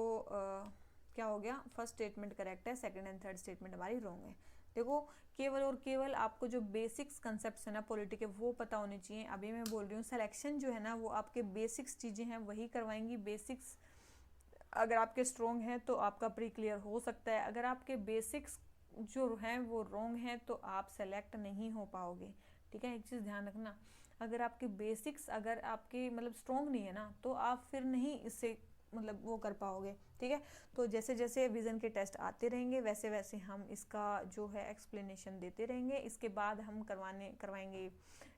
क्या हो गया, फर्स्ट स्टेटमेंट करेक्ट है, सेकंड एंड थर्ड स्टेटमेंट हमारी रॉन्ग है। देखो केवल और केवल आपको जो बेसिक्स कंसेप्ट है ना पॉलिटी के वो पता होने चाहिए। अभी मैं बोल रही हूँ सिलेक्शन जो है ना वो आपके बेसिक्स चीज़ें हैं वही करवाएंगी। बेसिक्स अगर आपके स्ट्रॉन्ग हैं तो आपका प्री क्लियर हो सकता है, अगर आपके बेसिक्स जो हैं वो रॉन्ग हैं तो आप सेलेक्ट नहीं हो पाओगे, ठीक है। एक चीज़ ध्यान रखना, अगर आपके बेसिक्स अगर आपके मतलब स्ट्रॉन्ग नहीं है ना तो आप फिर नहीं इससे मतलब वो कर पाओगे, ठीक है। तो जैसे जैसे विज़न के टेस्ट आते रहेंगे वैसे वैसे हम इसका जो है एक्सप्लेनेशन देते रहेंगे। इसके बाद हम करवाएंगे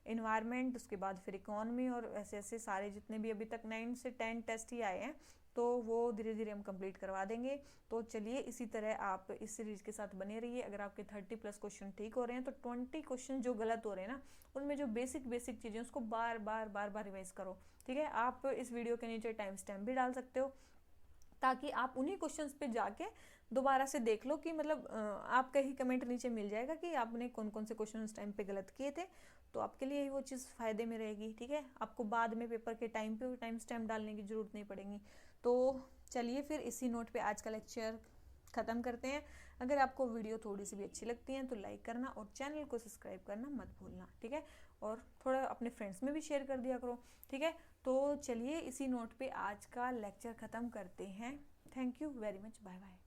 इन्वायरमेंट, उसके बाद फिर इकोनॉमी, और ऐसे ऐसे सारे जितने भी अभी तक 9 से 10 टेस्ट ही आए हैं तो वो धीरे धीरे हम कंप्लीट करवा देंगे। तो चलिए इसी तरह आप इस सीरीज के साथ बने रहिए। अगर आपके 30+ क्वेश्चन ठीक हो रहे हैं तो 20 क्वेश्चन जो गलत हो रहे हैं ना उनमें जो बेसिक चीज़ें उसको बार बार रिवाइज करो, ठीक है। आप इस वीडियो के नीचे टाइम स्टैम्प भी डाल सकते हो ताकि आप उन्हीं क्वेश्चंस पे जाके दोबारा से देख लो कि मतलब आपका ही कमेंट नीचे मिल जाएगा कि आपने कौन कौन से क्वेश्चन उस टाइम पे गलत किए थे। तो आपके लिए वो चीज़ फ़ायदे में रहेगी, ठीक है। आपको बाद में पेपर के टाइम पे टाइम स्टैम्प डालने की ज़रूरत नहीं पड़ेगी। तो चलिए फिर इसी नोट पे आज का लेक्चर ख़त्म करते हैं। अगर आपको वीडियो थोड़ी सी भी अच्छी लगती है तो लाइक करना और चैनल को सब्सक्राइब करना मत भूलना, ठीक है। और थोड़ा अपने फ्रेंड्स में भी शेयर कर दिया करो, ठीक है। तो चलिए इसी नोट पे आज का लेक्चर ख़त्म करते हैं। Thank you very much, bye bye.